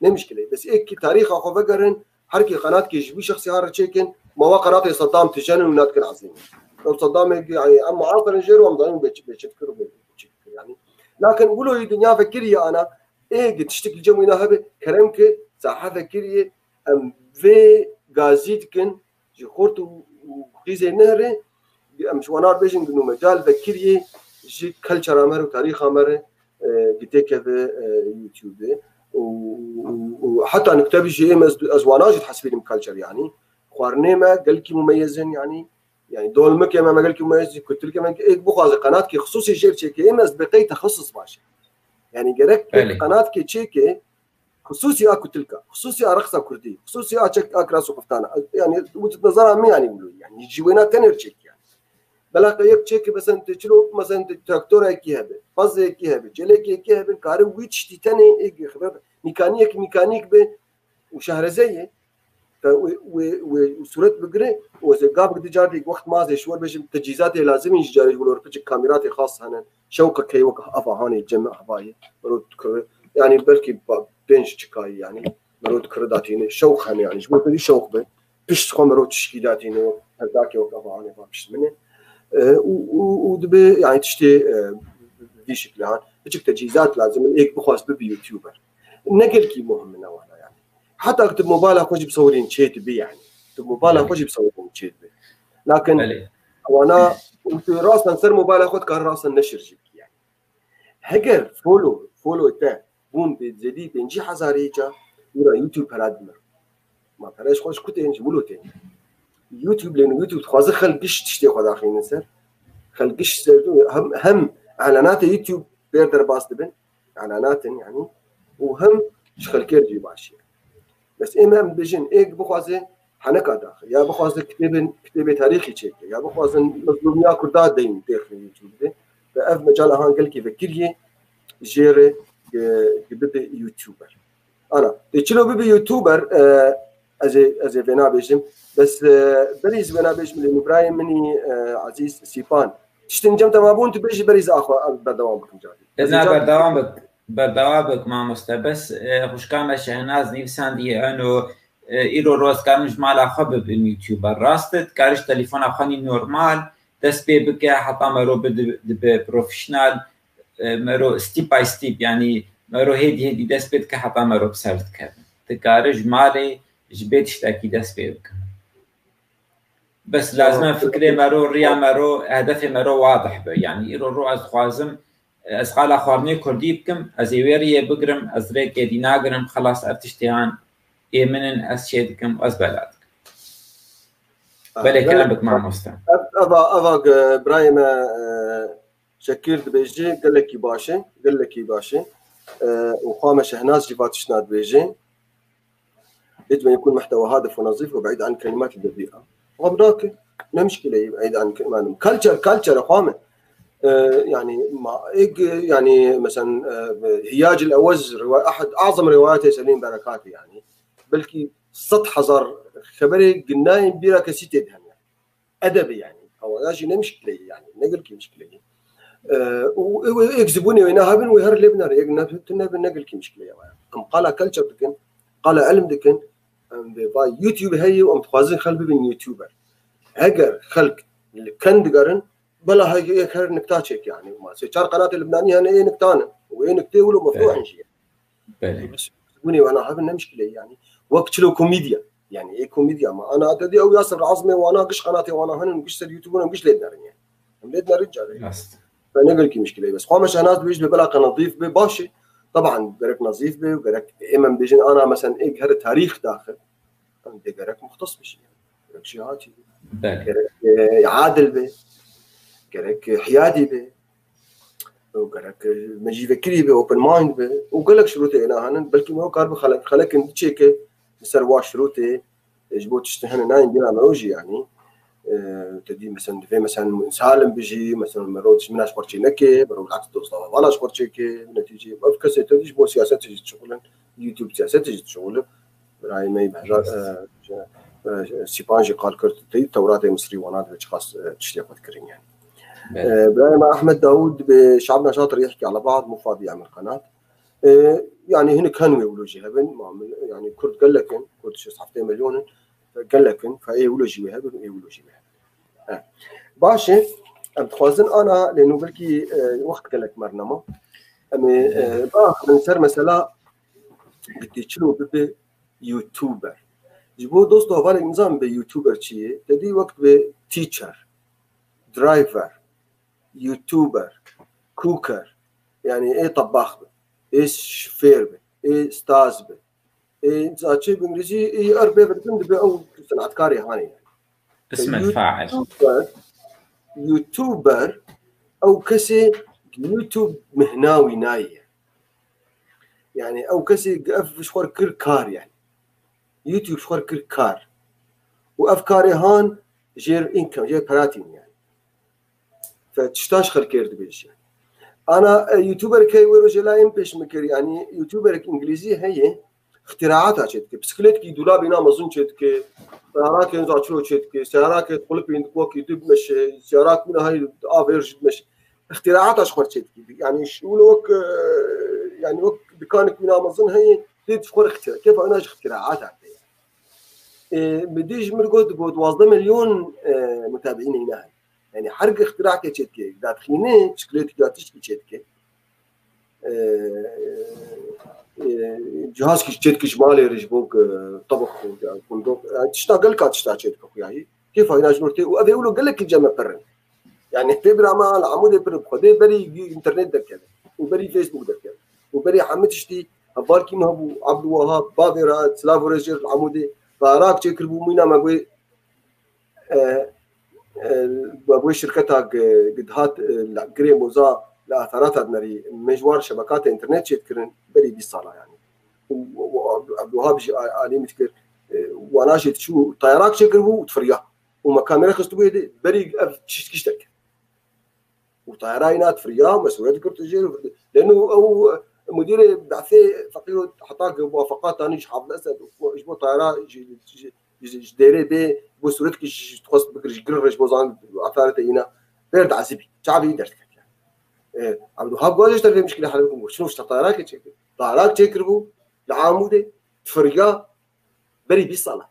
نمشكله بس هيك تاريخ اخو فقرن حركي قناه كي شخصي هار تشيكن ما قناه صدام تجنن ونات كان عظيم لو صدام يعني اما عاطل نجير ومضاين بتشكر يعني لكن قولوا الدنيا فكريه انا ايه تشتكي جمينا هبه كرمك صح فكريه ام في غازيتكن جي خورتو وقيزه نهر ام شوانار بيجن انه مجال فكريه جي كلتشر امر وتاريخ امر قديك في يوتيوب وحتى نكتب جي ازواناج تحسبين كلتشر يعني خوارنيما قالكي مميزين يعني دولمك ما قالكي مميز كنت لك ايه بخاز قناتك خصوصي جير تشيكي امس بقي تخصص ماشي يعني قالك قناتك تشيكي خصوصي اكو تلك خصوصي رقصه كردي خصوصي اتشك اكراس وقفتانا يعني وتتنظر مين يعني يقولوا يعني يجي وينات كان تشيك يعني بلا يك تشيك بس انت تشلو مثلا تراكتور هيك هبه فاز هيك هبه جلك هيك هبه كارو ويتش تي تاني هيك خبر ميكانيك به وشهر زي وصورت بقري وزقاب قد جاردي وقت ما زي شوار بيش تجهيزات لازم يجاري يقولوا رفج كاميرات خاصة هنا شوكة كي وقع أفعاني جمع حباية مرود كر يعني بلكي بنش تكاي يعني مرود كرداتيني شوك هم يعني جبت لي شوك به بيش تقوم مرود تشكيلاتيني هذاك وقع أفعاني فبيش منه ودبي يعني تشتي دي شكلها بيجك تجهيزات لازم إيك بخواص بيوتيوبر نقل كي مهم من أولا حتى اكتب موبايل خوش بصورين شيت بي يعني اكتب موبايل خوش بصورين شيت بي لكن وانا قلت راسا نصير موبايل اخذ كان راسا نشر جيب يعني هجر فولو تا بون بزدي بنجي حزاريجا ورا يوتيوب هرادمر ما فرش خوش كنت انجي ولو تاني يوتيوب لانه يوتيوب خاصه خلقش تشتي خد اخي نسر خلقش هم اعلانات يوتيوب بيردر باس دبن اعلانات يعني وهم شخل كيرجي باشي بس امام بيجن ايك بخوازه حنكا داخل يا بخوازه كتابه تاريخي تشيك يا بخوازه مظلوميا كردات دايم داخل يوتيوب ده فاف مجال هان قال كيف فكريه جيري بده يوتيوبر انا تشلو بده يوتيوبر از بنا بيجم بس بريز بنا بيجم من ابراهيم مني عزيز سيفان تشتنجم تمابون تبيجي بريز اخو بدوام بكم جادي اذا بردوابك ما مستبس خوش كامل شهناز نيفسان دي انه إيرو روز كارنج مالا خبب اليوتيوبر راستت كارش تليفون أخاني نورمال دست بك حتى مرو بروفيشنال مرو ستيب باي ستيب يعني مرو هيدي دست بك حتى مرو بسرت كذا تكارج مالي جبتش تأكيد دست بك بس لازم فكرة مرو ريا مرو هدف مرو واضح يعني إيرو رو از خوازم از قال خوارني كردي بكم از يوري بقرم از ريك يدي ناقرم خلاص أفتشتيان من أسيادكم وأزبالاتكم بلي كلامك مع مستمع أبا إبراهيم شكرت بيجي قال لك باشي وقام شهناز جبات شناد بيجي يجب أن يكون محتوى هادف ونظيف وبعيد عن الكلمات البذيئة وبراك لا مشكلة بعيد عن كلمات كلتشر قام يعني ما يعني مثلا هياج الأوز أحد أعظم رواياته سليم بركاتي يعني بلكي سطح حزر خبري قناين بيرا كسيتي دهن يعني أدبي يعني أو هذا مشكلة يعني نقل كي مشكلة ويكذبوني وينهبن ويهر لبنر يقنب نقل كي مشكلة يعني أم قال كلتشر دكن قال علم دكن باي يوتيوب هي وأم تخازن خلبي بين يوتيوبر هجر خلق كان دقرن بلا هي هر نكتاتشك يعني ما سيشار قناة اللبنانية أنا إيه نكتانة وإيه نكتة ولو مفتوح شيء بس يقولني وأنا هذا مشكلة يعني وقت له كوميديا يعني إيه كوميديا ما أنا أتدي أو ياسر العظمة وأنا قش قناتي وأنا هن قش اليوتيوب وأنا قش ليدنا يعني ليدنا رجال فنقول كي مشكلة بس قامش أنا بيجي ببلاقة نظيف بباشي طبعا برك نظيف به وبرك إما بيجي أنا مثلا إيه هر تاريخ داخل عندي برك مختص بشيء برك شيء هاتي برك عادل به برك حيادي به وقالك مجي فكري به اوبن مايند به وقال لك شروطي انا هن بلكي ما هو كارب خلك تشيك سر شروطي يجبو تشتهن ناين بلا مروجي يعني تدي مثلا في مثلا سالم بيجي مثلا مرودش مناش قرشي نكي برو العكس دوست ولا قرشي كي نتيجه بفكسه تديش بو سياسه تجي شغل يوتيوب سياسه تجي شغل راي ما يبهر سيبانجي قال كرت توراتي مصري وانا خاص تشتيق تكرين يعني إبراهيم أحمد داود بشعبنا شاطر يحكي على بعض مو فاضي يعمل قناة يعني هنا كانوا يقولوا جهبن يعني كرد قال لكن كرد شو صحفتين مليون قال لكن فأي يقولوا جهبن وأي يقولوا جهبن باشا أتخوزن أنا لأنه بلكي وقت قال لك مرنما أمي باخر نسر مثلا بدي تشلو ببي يوتيوبر جبوا دوستو هذا النظام بيوتيوبر شيء تدي وقت بتيتشر درايفر يوتيوبر كوكر يعني ايه طباخ به ايه شفير به ايه استاذ به ايه زاتشي بانجليزي ايه اربع بردن به او صنعتكاري هاني يعني اسم الفاعل يوتيوبر او كسي يوتيوب مهناوي ناي يعني او كسي قف شخور كر كار يعني يوتيوب شخور كر كار وافكاري هان جير انكم جير براتين يعني فتشتاش خلكيرد بيش يعني انا يوتيوبر كي ورجلاين بيش مكر يعني يوتيوبر انجليزي هي اختراعاتها شتك بسكليت كي دولاب ينام اظن شتك سيارات ينزع شلو شتك سيارات تقلب يندقوك يوتيوب مش سيارات من هاي افيرج مش اختراعاتها شخور شتك يعني شو لوك يعني وك بكانك ينام اظن هي تيد شخور اختراع كيف انا اختراعاتها بديش مرقود بود 12 مليون متابعين هنا يعني حرق اختراع كيتشتكي داخلينه شكليت جاتش كيتشتكي جهاز كيتشتكي شمالي رجبوك طبخ فندق تشتغل كاتشتاكيت كوياي كيف هنا جنورتي وابي يقولوا قال لك الجامع برن يعني تبرا ما العمود برن خدي بري انترنت ده كده وبري فيسبوك ده كده وبري حمد تشتي اباركي ما ابو عبد الوهاب بابيرا سلافو رجل العمودي فراك تشكل بو مينا ما بي بابوي شركتها قد هات قريب موزا لأثارات نري مجوار شبكات إنترنت شتكرن بري بالصلاة يعني وعبد الوهاب علي متكر وأنا شت شو طيارات شكره وتفريا ومكاميرا خستوه بري تشتك وطيارات فريا مسؤولية كرتجيل لأنه أو مدير بعثة فقير حطاك موافقات تاني حافظ الأسد وإجبو طيارات جديري بي بوسورتك تخص بكرش قررش بوزان أثارته هنا بيرد عزبي شعبي يدرك يعني عبد الوهاب قال اشتغل في مشكلة حلوكم شنو طيارات كتشكل طيارات تكربو العامودة تفرقا بري بيصلح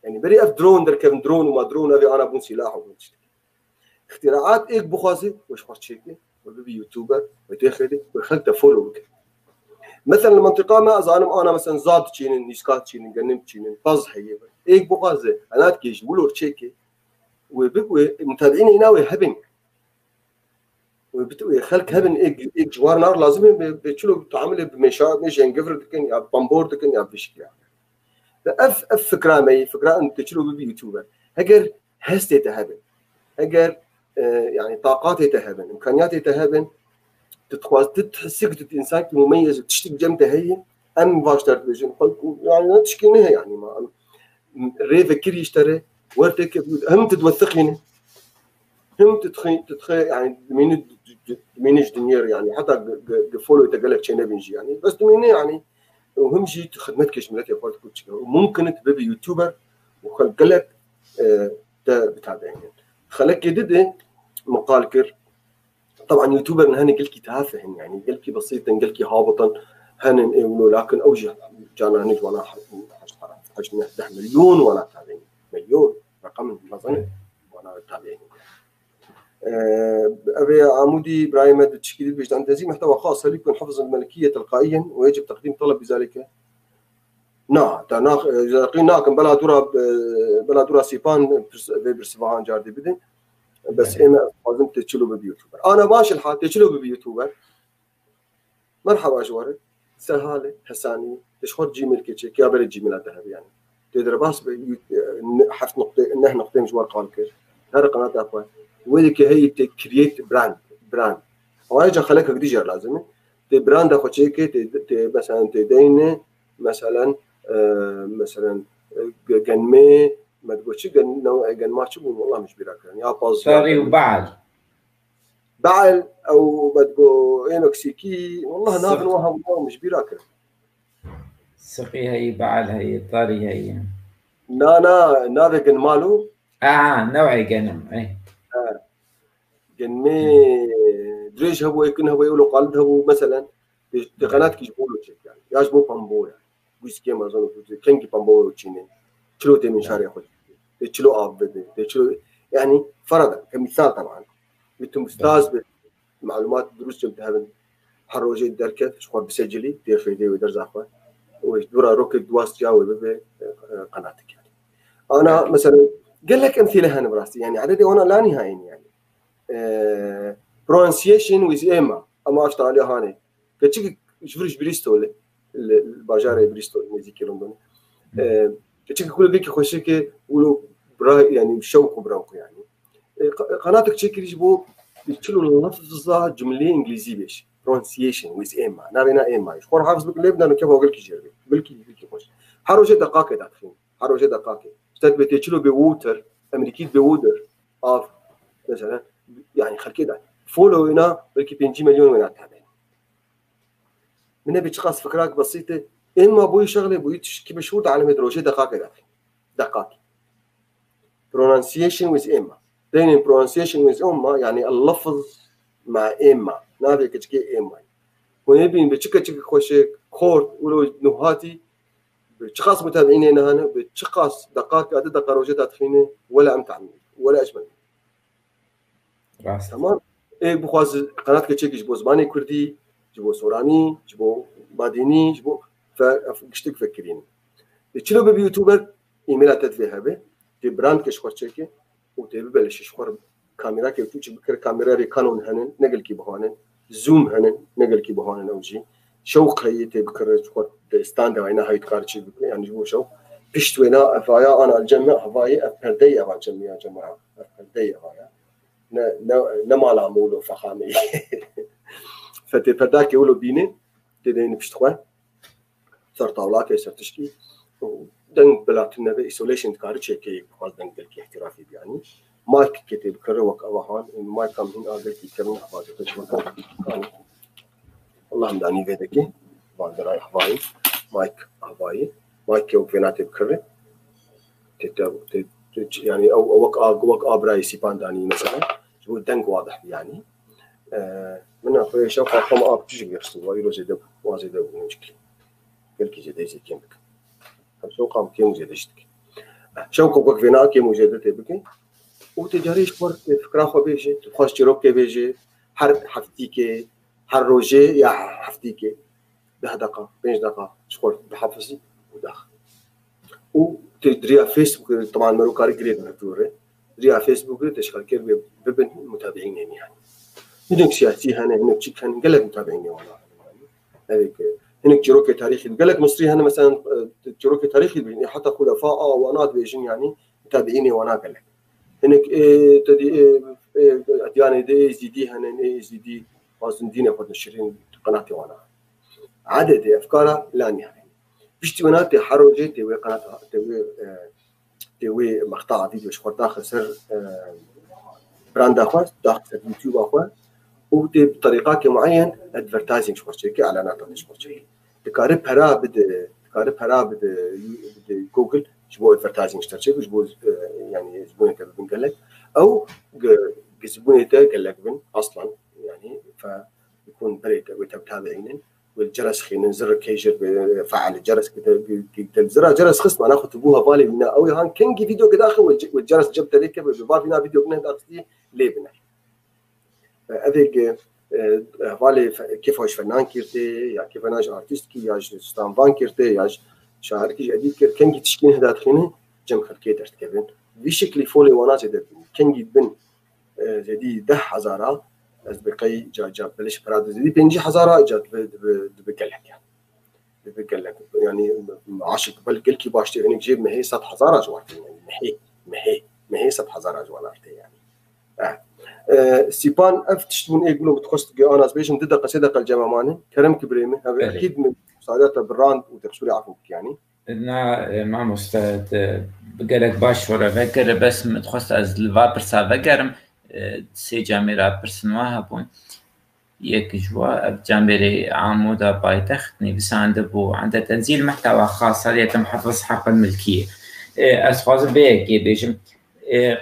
يعني بري اف درون دركب درون وما درون ابي انا بون سلاح وبنشتري اختراعات ايك بخازي وش خرشيكي وبي يوتيوبر وتاخذي وخلته فولو بك مثلا المنطقه ما اظن انا مثلا زاد تشين نيسكات تشين جنم تشين باز حي ايك بخازي انا تكيش ولو تشيكي وبقوا متابعين هنا ويهبن وبتوي خلك هبن ايك جوار نار لازم بتشلو تعمل بمشا مش ينقفر دكن يا بامبور دكن يا بشكل اف فكره مي فكره انت تشلو بيوتيوبر هجر هستي تهبن هجر يعني طاقاتي تهبن امكانياتي تهبن تتخواز تحسك انسان مميز تشتك جمته هي ام باشتر فيجن يعني تشكينها يعني ما ري فكر يشتري ورتك هم تتوثقين هم تتخي يعني مينج دنير يعني حتى فولو تقلك شيء بنجي يعني بس دميني يعني وهم جي خدمتك شملت يا فارت كوتش وممكن تبقى يوتيوبر وخلقلك بتابعين خلك يدد مقال كر طبعا يوتيوبر هني قلكي تافه يعني قلكي بسيطا قلكي هابطا هن يقولوا لكن اوجه جانا نج وانا حجم 11 مليون وانا تابعين مليون رقم نظن وانا تابعين أبي عمودي إبراهيم تشكيل بيجد تنظيم محتوى خاص هل يكون حفظ الملكية تلقائيا ويجب تقديم طلب بذلك؟ نعم لكن بلا دورا سيبان برسبان جاردي بدن بس أنا لازم تشيلوا بيوتيوبر أنا ماشي الحال تشيلوا بيوتيوبر مرحبا جوارد سهالة حساني تشخر جيميل كيتشيك يا بري جيميل ذهب يعني تقدر بس حفظ نقطة إن إحنا نقطين جوار قالك هذا قناة أخوان وذيك هي تكريت براند واجا خليك ديجر لازم تي براند اخو تشيكي مثلا تدين مثلا جنمي ما تقولش نوع جنما شو والله مش براك يعني يا باز صاري وبعل او بتقول انوكسيكي والله ناظر وها مش براك سقي هي بعل هي طاري هي ناظر جنمالو نوعي جنم اي جنمي دريج هو يكون هو يقولوا قلد هو مثلا تقنات كيجبولو تشيك يعني يجبو بامبو يعني ويسكي ما زالوا كينجي بامبو تشيني تشلو تي من شارع خد تشلو اب تشلو يعني فرضا كمثال طبعا انتم استاذ معلومات دروس جمتها حروجي دركه شخور بسجلي دير خيدي ودرز اخوان ودورا روكت دواس جاوي قناتك يعني انا مثلا قال لك امثله هنا براسي يعني عددي وانا لا نهائي يعني pronunciation with Emma أما أشتغل عليها هاني كتشيك شفرش بريستول الباجارة بريستول ميزيكي لندن كتشيك كل ذيك خوشيك ولو برا يعني شوق براوكو يعني قناتك تشيك يجيبوا يشيلوا اللفظ جملة إنجليزية بيش pronunciation with Emma نابينا Emma شخور حافظ بك ليبنا إنه كيف هو قلكي جربي بلكي خوش حروجة دقائق داخلين حروجة دقائق استاد بتشيلوا بووتر أمريكي بوودر مثلا يعني خل كده فولو هنا بلكي 5 مليون هنا تابعين من بيتشخص فكرات بسيطة إما بوي شغلة بوي كيف مشهود على مدروجة دقائق pronunciation with إما دين pronunciation with إما يعني اللفظ مع إما نابي كتشكي إما ونبين بتشكى خوشة كورت ولو نهاتي بتشخص متابعين هنا بتشخص دقائق عدد دقائق داخلين ولا أمتعني ولا أجمل تمام إيه بخواز قناتك تشيك جبو زماني كردي جبو سوراني جبو باديني جبو فقشتك فكرين تشلو بيوتيوبر إيميلات تدفيها به تي براند كشخور تشيكي وتبي بلش شخور كاميرا كي توجي بكر كاميرا ريكانون هنن نقل كي بهانن زوم هنن نقل كي بهانن أوجي شوق هي تبي بكر شخور ستاند وينا هاي تكارتشي يعني جبو شو بيشت وينا أفايا أنا الجمع أفايا أفردي أفا الجمع يا جماعة أفردي أفايا نما لامولو فخامي فتفداك يقولوا بيني تدين بشتخوان صار طاولات يصير تشكي ودن بلاتنا بإيسوليشن كارتشي كي خاص دن قلكي احترافي يعني مايك كتب كروك أوهان المايك كم هنا قلكي كم حفاظ تشوفه اللهم داني فيدكي باندراي حفاظي مايك حفاظي مايك يوم فيناتي بكره يعني أو وق أبراي سيبان داني مثلا هو دنق واضح يعني من أخوي شوف أقوم أب تيجي يرسل ويروز يدب وازيد مشكلة قلكي جدي زي كيمك شو قام كي مجدشتك شو كوك فينا كي مجدته بك وتجاري شبرت فكرة خو بيجي تخش تروك بيجي هر حفتيك هر روجي يا حفتيك 10 دقائق 5 دقائق شخور بحفظي وداخل وتدري فيسبوك طبعا مروكاري قريب مفتوره تدري فيسبوك تشغل كير ببن متابعين يعني هناك سياسي هنا هناك شيك هنا قال لك متابعين والله هذيك هناك جروكي تاريخي قال لك مصري هنا مثلا جروكي تاريخي حتى خلفاء وانات بيجين يعني متابعيني وانا قال لك هناك تدي اديان دي زي دي هنا زي دي وازن دين ياخذ نشرين قناتي وانا عدد افكارها لا نهائي بيشتي وانا تحرجي تي قناه تي مقطع فيديو شخور داخل سر براند اخر داخل يوتيوب اخر وتي بطريقه معين ادفرتايزنج شخور شيء اعلانات شخور شيء تقارب هرا بد جوجل جبوا ادفرتايزنج اشتري وجبوا يعني زبون قال لك او زبون قال لك بن اصلا يعني فيكون بريد وتابعين والجرس خلينا نزر كيجر فعل الجرس كده جرس خصم انا اخذ بالي من او هان كنجي فيديو كده اخر والجرس جبت لك ببالنا فيديو كنا داخلي ليبنا هذيك بالي كيف واش فنان كيرتي يا كيف انا ارتست كي يا ستان فان كيرتي يا شاعر كي جديد كنجي تشكين هذا خلينا جم خلكي درت كيفن بشكل فولي وانا جد كنجي بن جدي 10,000 أصدقائي جا بلش براد زي 50,000 جات بقلك يعني عاشق بالكل كي باشتي هنيك جيب ما هي 7,000 جوات يعني ما هي 7,000 جوات يعني سيبان افتشتون يقولوا بتخص انا سبيشن ضد قصيده الجماماني كرم كبريمه اكيد من صادته براند وتقصوري عفوك يعني نا ما مستعد بقلك باش ورا فكر بس متخص از الفابر سافكرم سي جاميرا برسنواها بون يك جوا بجاميري عمودا بايتخت نيفساند بو عند تنزيل محتوى خاص يتم حفظ حق الملكية أسخاز بيكي بيجم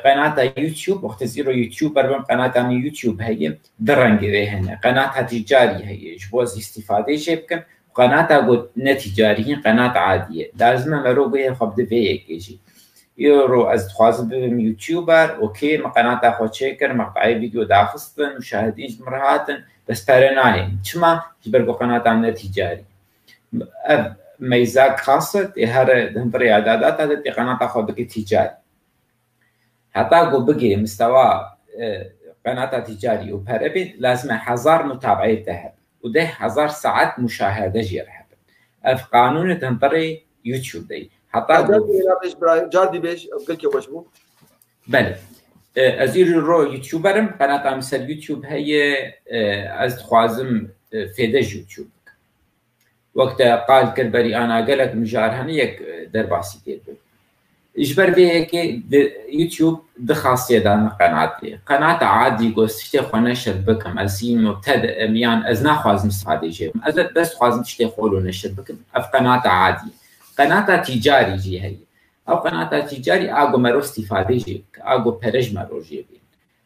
قناة يوتيوب وقت زيرو يوتيوب بربم قناة يوتيوب هي درنجي بيهن قناة تجاري هي جواز استفادة شبكم قناة قد نتجاريين قناة عادية لازم مرو بيه خبد بيكي يورو از خوازم ببم يوتيوبر اوكي ما قناة اخو شكر مقطعي فيديو داخستن مشاهدين مرهاتن بس برناهي چما جبرقو قناة عمنا تجاري ميزاك خاصة هر دهنطري اعدادات هذا دي قناة اخو بقي تجاري حتى اقو بقي مستوى قناة تجاري وبربي لازم 1000 متابعي تهب وده 1000 ساعات مشاهدة جيرهب اف قانون دهنطري يوتيوب دي حتى جاردي بيش قلت كيف وشبو بله ازير رو يوتيوبرم قناة مثل يوتيوب هي از خوازم فيدج يوتيوب وقت قال كربري انا قالك مجارهن يك درباسي تيبل اجبر بيه كي يوتيوب دخاصية دان قناة عادي قوستي خونشر بكم ازين مبتدأ ميان ازنا خوازم صادي جيب ازت بس خوازم تشتي خولو نشر بكم اف قناة عادي قناة تجاري جي هي او قناة تجاري اگو مرو استفاده جي اگو پرج مرو جي بين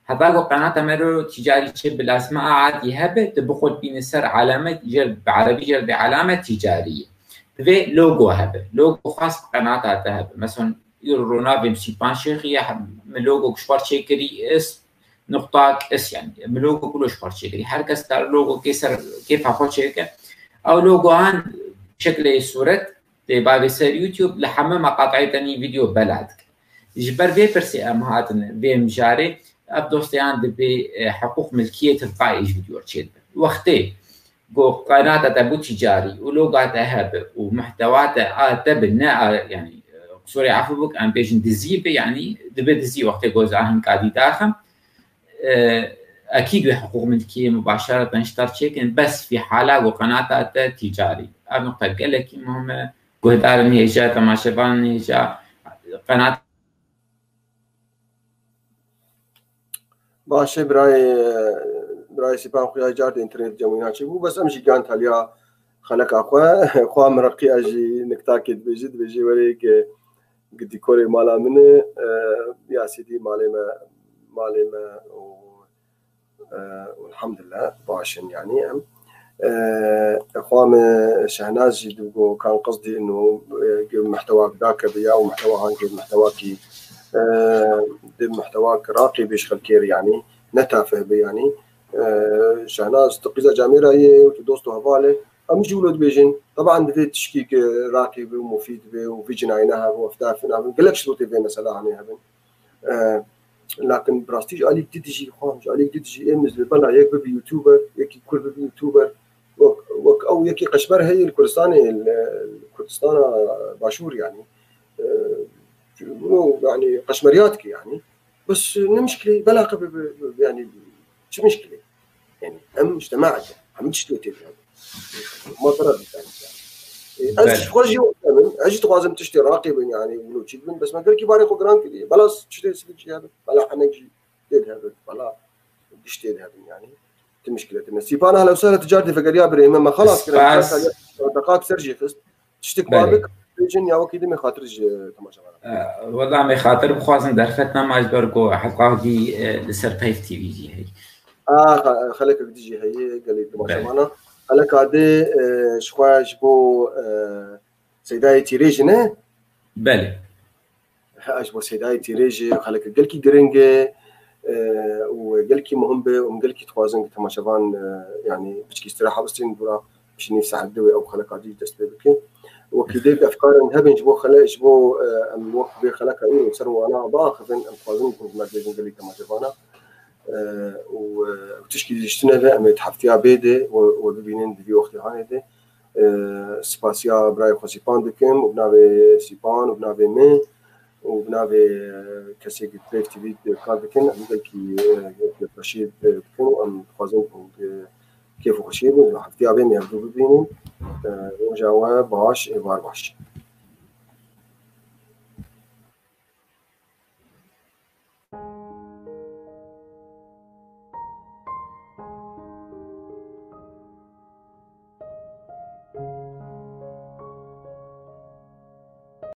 حتى اگو قناة مرو تجاري چه بالاسماء عادي هبه تبخد بين سر علامة جر بعربي جر بعلامة تجارية في لوگو هبه لوگو خاص قناة هبه مثلا يرونا بمسيبان شيخي من لوگو كشبار شكري اس نقطة اس يعني من لوگو كله شبار شكري هر كس دار لوگو كيف اخد شيكه او لوگو هان شكل صورت تبع سر يوتيوب لحمة مقاطعي تاني فيديو بلادك جبر في برسي امهاتن في مجاري ابدوستيان دبي حقوق ملكية تلقائي فيديو ارشيد وقتي قو قناة تبو تجاري ولوغات هاب ومحتوات تبناء يعني سوري عفو بك ام بيجن دزيبه يعني دبي دزي وقتي قوز اهم قاعدي داخل اكيد حقوق ملكية مباشرة اشترك بس في حالة وقناة تجاري النقطة قال لك مهمة قهدار نهيجا تماشبان نهيجا قناة باشه برای سپاه خویا جارد اینترنت جمعینا چی بو بس امشي كانت هليا خلق اخوا مرقي اجي نكتاكد بيجي وريك قد كوري مالا من يا سيدي مالي ما والحمد لله باشن يعني اخوام شهناز جدو كان قصدي انه محتواك ذاك بيا ومحتواها محتواكي محتواك راقي بيش خلكير يعني نتافه بيعني شهناز تقيزة جاميرة هي دوستو هفالي أم جولود بيجن طبعا في تشكيك راقي بي ومفيد بي وفي جناينها وفتافنا قلك شروطي في مسألة عني هبن لكن براستيج عليك تدجي خامج عليك تدجي مثل بلا يك بيوتيوبر يكي كل بيوتيوبر وك او يكي قشمر هي الكردستاني الكردستان باشور يعني يعني قشمرياتك يعني بس نمشكلي بلا يعني شو مشكله يعني هم اجتماعك هم تشتوتي ما ترى يعني اجي خرجي اجي تقازم تشتري راقب يعني ولو تشد بس ما قال كي باري قران كذي بلاص تشتري سلك هذا بلا حنجي هذا بلا تشتري هذا يعني المشكله السيبان اهلا وسهلا تجارتي فقريا بريم ما خلاص كده دقائق سرجي فست تشتك بابك يجن يا وكيدي ما خاطرج تماشا والله ما خاطر بخوازن درفتنا ما اجبركو حلقه دي لسر بايف تي في جي هي خليك تجي هي قال لي تماشا انا خليك هذه شواش بو سيداي تيريج نه بله اجبو سيداي تيريج خليك قال كي جرينجه وقال كي مهم به وقال كي توازن تماشا يعني بشكي استراحه بس ندورا باش نفسح الدوي او خليك هذه تستبك وكيديك افكار هبن جبو خلا جبو ام وقت بي خلاك ايه سروا انا باخذ ام توازن كنت ما قال لي تماشا وتشكي جشتنا بقى متحفتيها بيدي وبيبينين دي وقتي هانيدي سباسيا براي خوسيبان دكم وبنابي سيبان وبنابي مي وبنابي كسي بريف تي في كار دكم عندك كي رشيد دكم ام خوازنكم كيف خوشيب حفتيها بين يبدو بيبينين وجاوا باش ايبار باش